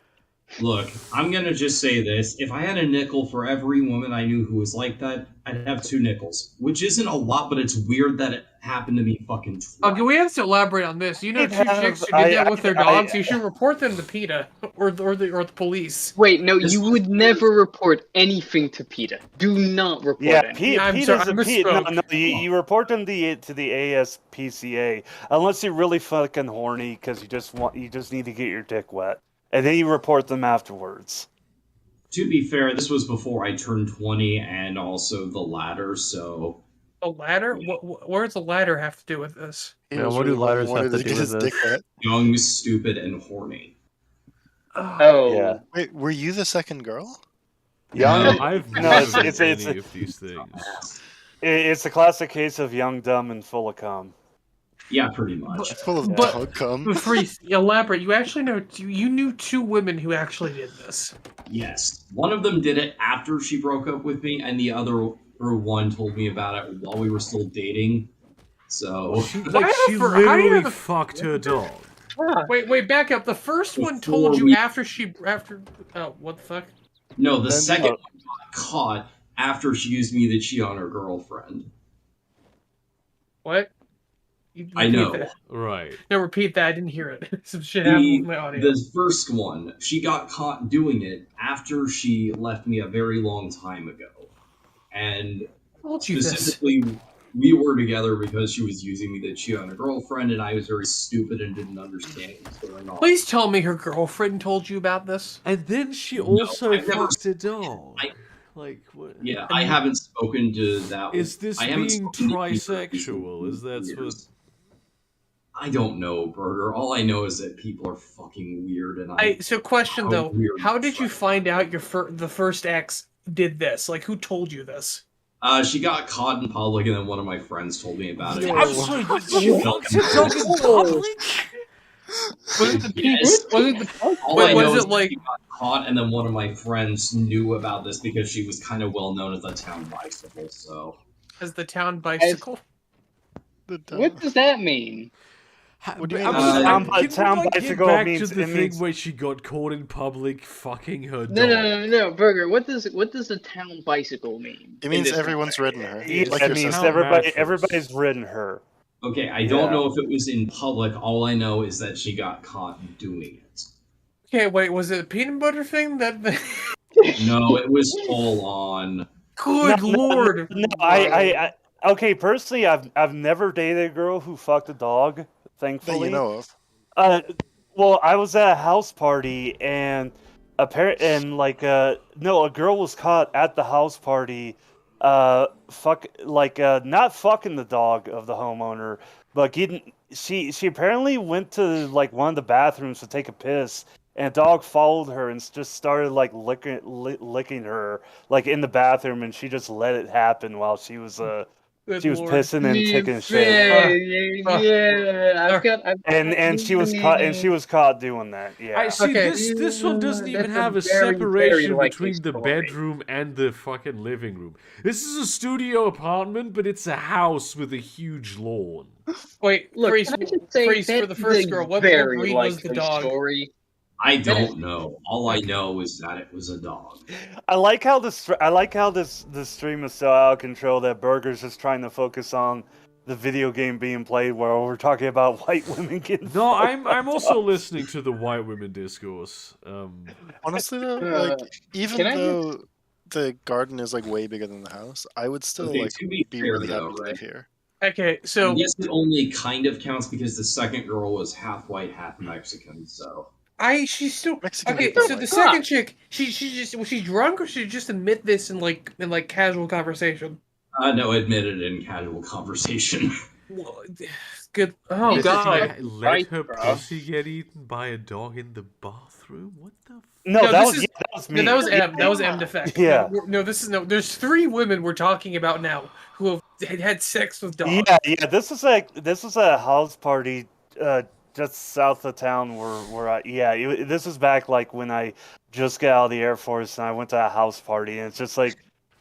[SPEAKER 4] Look, I'm gonna just say this. If I had a nickel for every woman I knew who was like that, I'd have 2 nickels. Which isn't a lot, but it's weird that it happened to me fucking twice.
[SPEAKER 2] Okay, we have to elaborate on this. You know, 2 chicks who did that with their dogs. You should report them to PETA or the police.
[SPEAKER 7] Wait, no, you would never report anything to PETA. Do not report anything.
[SPEAKER 2] I'm sorry, I misspoke.
[SPEAKER 1] No, you report them to the ASPCA unless you're really fucking horny because you just need to get your dick wet, and then you report them afterwards.
[SPEAKER 4] To be fair, this was before I turned 20 and also the ladder, so...
[SPEAKER 2] A ladder? Where does the ladder have to do with this?
[SPEAKER 3] Yeah, what do ladders have to do with this?
[SPEAKER 4] Young, stupid, and horny.
[SPEAKER 7] Oh.
[SPEAKER 1] Yeah.
[SPEAKER 8] Wait, were you the second girl?
[SPEAKER 1] Young?
[SPEAKER 6] I've
[SPEAKER 1] No,
[SPEAKER 6] never
[SPEAKER 1] it's
[SPEAKER 6] done any of these things.
[SPEAKER 1] It's a classic case of young, dumb, and full of cum.
[SPEAKER 4] Yeah, pretty much.
[SPEAKER 8] It's full of dog cum.
[SPEAKER 2] Freeze, elaborate. You actually you knew 2 women who actually did this.
[SPEAKER 4] Yes. One of them did it after she broke up with me, and the other one told me about it while we were still dating. So...
[SPEAKER 6] She literally fucked her dog.
[SPEAKER 2] Wait, back up. The first one told you after... Oh, what the fuck?
[SPEAKER 4] No, the second one got caught after she used me to cheat on her girlfriend.
[SPEAKER 2] What?
[SPEAKER 4] I know.
[SPEAKER 2] That.
[SPEAKER 6] Right.
[SPEAKER 2] No, repeat that. I didn't hear it. Some shit happened with my audio.
[SPEAKER 4] The first one, she got caught doing it after she left me a very long time ago. And specifically, we were together because she was using me to cheat on her girlfriend, and I was very stupid and didn't understand what was going on.
[SPEAKER 2] Please tell me her girlfriend told you about this.
[SPEAKER 6] And then she also fucked a dog. Like, what?
[SPEAKER 4] Yeah, I haven't spoken to that.
[SPEAKER 6] Is this being trisexual? Is that what...
[SPEAKER 4] I don't know, Burger. All I know is that people are fucking weird, and
[SPEAKER 2] So, question though: how did you find out the first ex did this? Like, who told you this?
[SPEAKER 4] She got caught in public, and then one of my friends told me about it.
[SPEAKER 6] I'm sorry, you fucked a dog in public?
[SPEAKER 2] Was it the people? Was it the?
[SPEAKER 4] All I know is that she got caught, and then one of my friends knew about this because she was kind of well known as the town bicycle. So,
[SPEAKER 2] as the town bicycle.
[SPEAKER 7] What does that mean?
[SPEAKER 8] What do you mean?
[SPEAKER 1] Town
[SPEAKER 6] get
[SPEAKER 1] bicycle
[SPEAKER 6] back
[SPEAKER 1] means
[SPEAKER 6] to the
[SPEAKER 1] it
[SPEAKER 6] thing
[SPEAKER 1] means
[SPEAKER 6] where she got caught in public fucking her dog.
[SPEAKER 7] No, Burger. What does the town bicycle mean?
[SPEAKER 8] It means everyone's ridden her.
[SPEAKER 1] It
[SPEAKER 8] Like
[SPEAKER 1] means everybody's ridden her.
[SPEAKER 4] Okay, I don't know if it was in public. All I know is that she got caught doing it.
[SPEAKER 2] Okay, wait. Was it a peanut butter thing that?
[SPEAKER 4] No, it was full on.
[SPEAKER 2] Good lord!
[SPEAKER 1] No, I okay. Personally, I've never dated a girl who fucked a dog. Thankfully,
[SPEAKER 8] that you know of.
[SPEAKER 1] Well, I was at a house party and a girl was caught at the house party, not fucking the dog of the homeowner, but she apparently went to like one of the bathrooms to take a piss, and a dog followed her and just started like licking her like in the bathroom, and she just let it happen while she was pissing and taking shit. And she was caught doing that. Yeah.
[SPEAKER 6] I see. This one doesn't even have a separation between the bedroom and the fucking living room. This is a studio apartment, but it's a house with a huge lawn.
[SPEAKER 2] Wait,
[SPEAKER 7] look,
[SPEAKER 2] Freeze for the first girl. What breed was the dog?
[SPEAKER 7] Story.
[SPEAKER 4] I don't know. All I know is that it was a dog.
[SPEAKER 1] I like how this stream is so out of control that Burger's just trying to focus on the video game being played, while we're talking about white women getting.
[SPEAKER 6] No, I'm also listening to the white women discourse.
[SPEAKER 8] Honestly, though, like even though the garden is like way bigger than the house, I would still
[SPEAKER 4] Okay,
[SPEAKER 8] like
[SPEAKER 4] to be fair,
[SPEAKER 8] really
[SPEAKER 4] though,
[SPEAKER 8] happy to
[SPEAKER 4] right?
[SPEAKER 8] live here.
[SPEAKER 2] Okay, so
[SPEAKER 4] I guess it only kind of counts because the second girl was half white, half Mexican. So
[SPEAKER 2] she's still
[SPEAKER 8] Mexican.
[SPEAKER 2] Okay, so the second chick, was she drunk or she just admit this in like casual conversation?
[SPEAKER 4] No, admitted in casual conversation.
[SPEAKER 2] Good. Oh god!
[SPEAKER 6] Let her pussy get eaten by a dog in the bathroom. What the?
[SPEAKER 1] No, that was me.
[SPEAKER 2] No, that was M. That was M defect.
[SPEAKER 1] Yeah.
[SPEAKER 2] No, this is no. There's 3 women we're talking about now who have had sex with dogs.
[SPEAKER 1] Yeah. This is a house party just south of town where I this is back like when I just got out of the Air Force and I went to a house party, and it's just like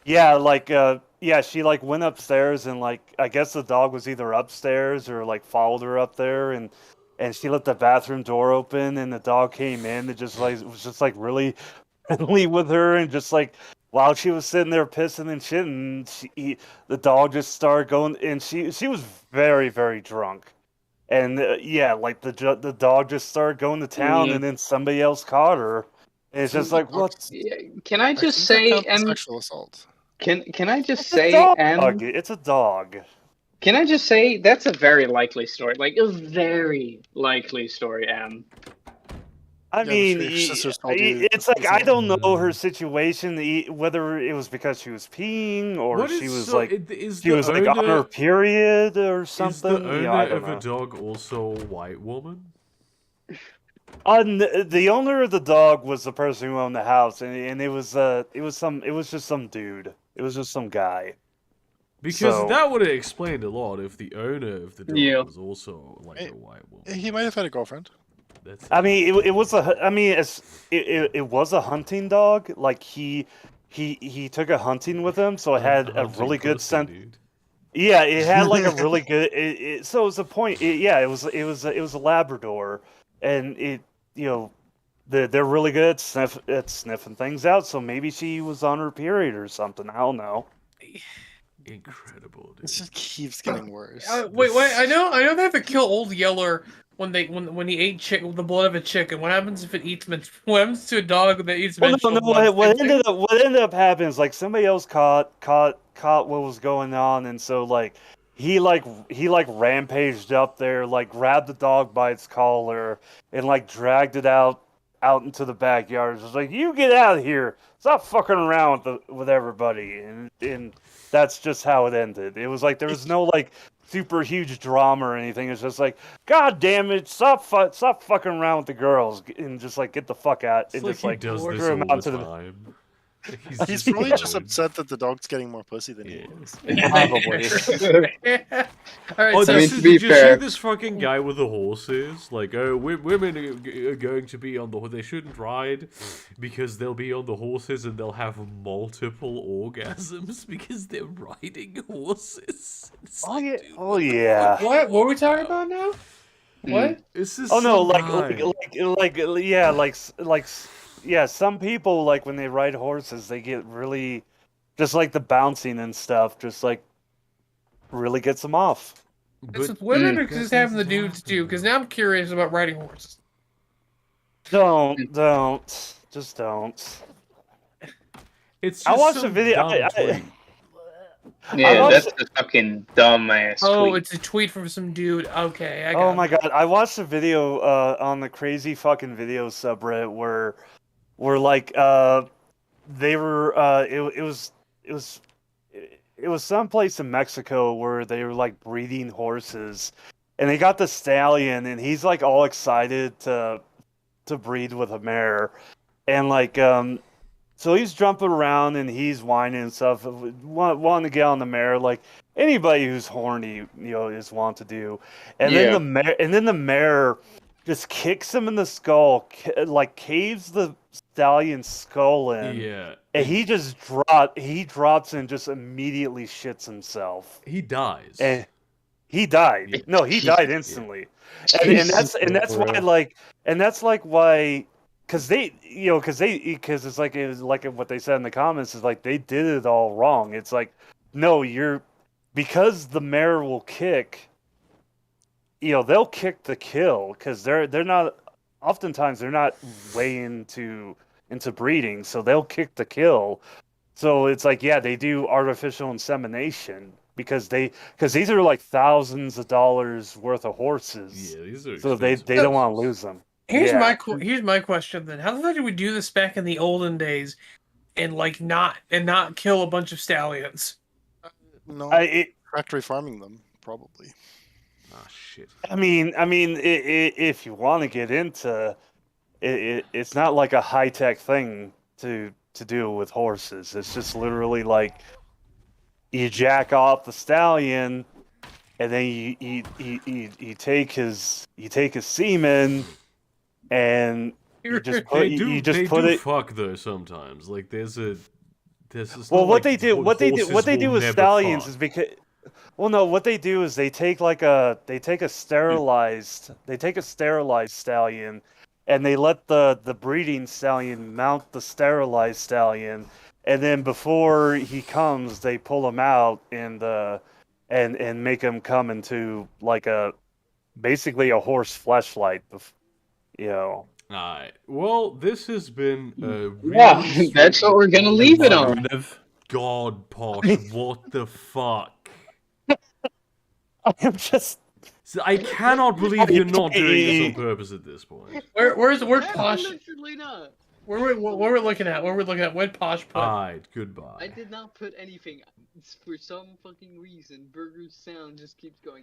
[SPEAKER 1] she like went upstairs, and like I guess the dog was either upstairs or like followed her up there, and she left the bathroom door open, and the dog came in and just like was just like really friendly with her, and just like while she was sitting there pissing and shit, and the dog just started going, and she was very, very drunk, and like the dog just started going to town, and then somebody else caught her. And it's just like, what?
[SPEAKER 7] Can I just say,
[SPEAKER 8] sexual assault?
[SPEAKER 7] Can I just
[SPEAKER 1] It's
[SPEAKER 7] say,
[SPEAKER 1] a dog. It's a dog.
[SPEAKER 7] Can I just say that's a very likely story? Like a very likely story, Em.
[SPEAKER 1] I mean, it's like I don't know her situation, whether it was because she was peeing or she was like on her period or something.
[SPEAKER 6] Is the owner of a dog also a white woman?
[SPEAKER 1] The owner of the dog was the person who owned the house, and it was just some dude. It was just some guy.
[SPEAKER 6] Because that would have explained a lot if the owner of the dog was also like a white woman.
[SPEAKER 8] He might have had a girlfriend.
[SPEAKER 1] I mean, it was a hunting dog. Like he took a hunting with him, so it had a really good scent. Yeah, it had like a really good. So it was a point. It was a Labrador, and they're really good at sniffing things out. So maybe she was on her period or something. I don't know.
[SPEAKER 6] Incredible. Dude.
[SPEAKER 8] This just keeps getting worse.
[SPEAKER 2] Wait! I know they have to kill Old Yeller when he ate the blood of a chicken. What happens if it eats? What happens to a dog that eats vegetable blood?
[SPEAKER 1] What ended up happening is like somebody else caught what was going on, and so like he rampaged up there, like grabbed the dog by its collar and like dragged it out into the backyard. It was like, you get out of here! Stop fucking around with everybody, and that's just how it ended. It was like there was no like super huge drama or anything. It's just like, God damn it, stop fucking around with the girls and just like get the fuck out and just like
[SPEAKER 6] does this all the time.
[SPEAKER 8] He's probably just upset that the dog's getting more pussy than he is.
[SPEAKER 1] Probably.
[SPEAKER 2] Alright,
[SPEAKER 6] did you see this fucking guy with the horses? Like, women are going to be on the horse. They shouldn't ride because they'll be on the horses and they'll have multiple orgasms because they're riding horses.
[SPEAKER 1] Oh yeah.
[SPEAKER 2] What are we talking about now? What?
[SPEAKER 6] Is this
[SPEAKER 1] some people, like, when they ride horses, they get really, just, like, the bouncing and stuff, just, like, really gets them off.
[SPEAKER 2] It's with women or just having the dudes do? Because now I'm curious about riding horses.
[SPEAKER 1] Don't. Just don't.
[SPEAKER 6] It's just
[SPEAKER 1] I watched a video.
[SPEAKER 7] Yeah, that's a fucking dumbass tweet.
[SPEAKER 2] It's a tweet from some dude. Okay,
[SPEAKER 1] oh my god, I watched a video on the crazy fucking video subreddit where like they were it was someplace in Mexico where they were like breeding horses, and they got the stallion, and he's like all excited to breed with a mare, and like so he's jumping around and he's whining and stuff, wanting to get on the mare, like anybody who's horny, is want to do. And then the mare just kicks him in the skull, like caves the stallion's skull in.
[SPEAKER 6] Yeah.
[SPEAKER 1] And he drops and just immediately shits himself.
[SPEAKER 6] He dies.
[SPEAKER 1] And he died. No, he died instantly. And that's why why because it's like what they said in the comments is like they did it all wrong. It's like, no, because the mare will kick. They'll kick the kill because they're not. Oftentimes they're not way into breeding, so they'll kick the kill. So it's like, yeah, they do artificial insemination because these are like thousands of dollars worth of horses.
[SPEAKER 6] Yeah, these are
[SPEAKER 1] so they don't want to lose them.
[SPEAKER 2] Here's my question then: how the fuck did we do this back in the olden days, and not kill a bunch of stallions?
[SPEAKER 8] No, factory farming them probably.
[SPEAKER 6] Ah, shit.
[SPEAKER 1] I mean, if you want to get into it's not like a high tech thing to deal with horses. It's just literally like you jack off the stallion, and then you take his semen, and you just put it.
[SPEAKER 6] Fuck though sometimes. Like there's
[SPEAKER 1] well, what they do with stallions is because. Well, no. What they do is they take a sterilized stallion, and they let the breeding stallion mount the sterilized stallion, and then before he comes, they pull him out and make him come into like basically a horse fleshlight.
[SPEAKER 6] Alright. Well, this has been a
[SPEAKER 7] really that's what we're gonna leave it on.
[SPEAKER 6] God, Posh, what the fuck?
[SPEAKER 1] I'm just.
[SPEAKER 6] I cannot believe you're not doing this on purpose at this point.
[SPEAKER 2] Where's Posh? Where we're looking at? What Posh put?
[SPEAKER 6] Alright, goodbye.
[SPEAKER 7] I did not put anything. For some fucking reason, Burger's sound just keeps going.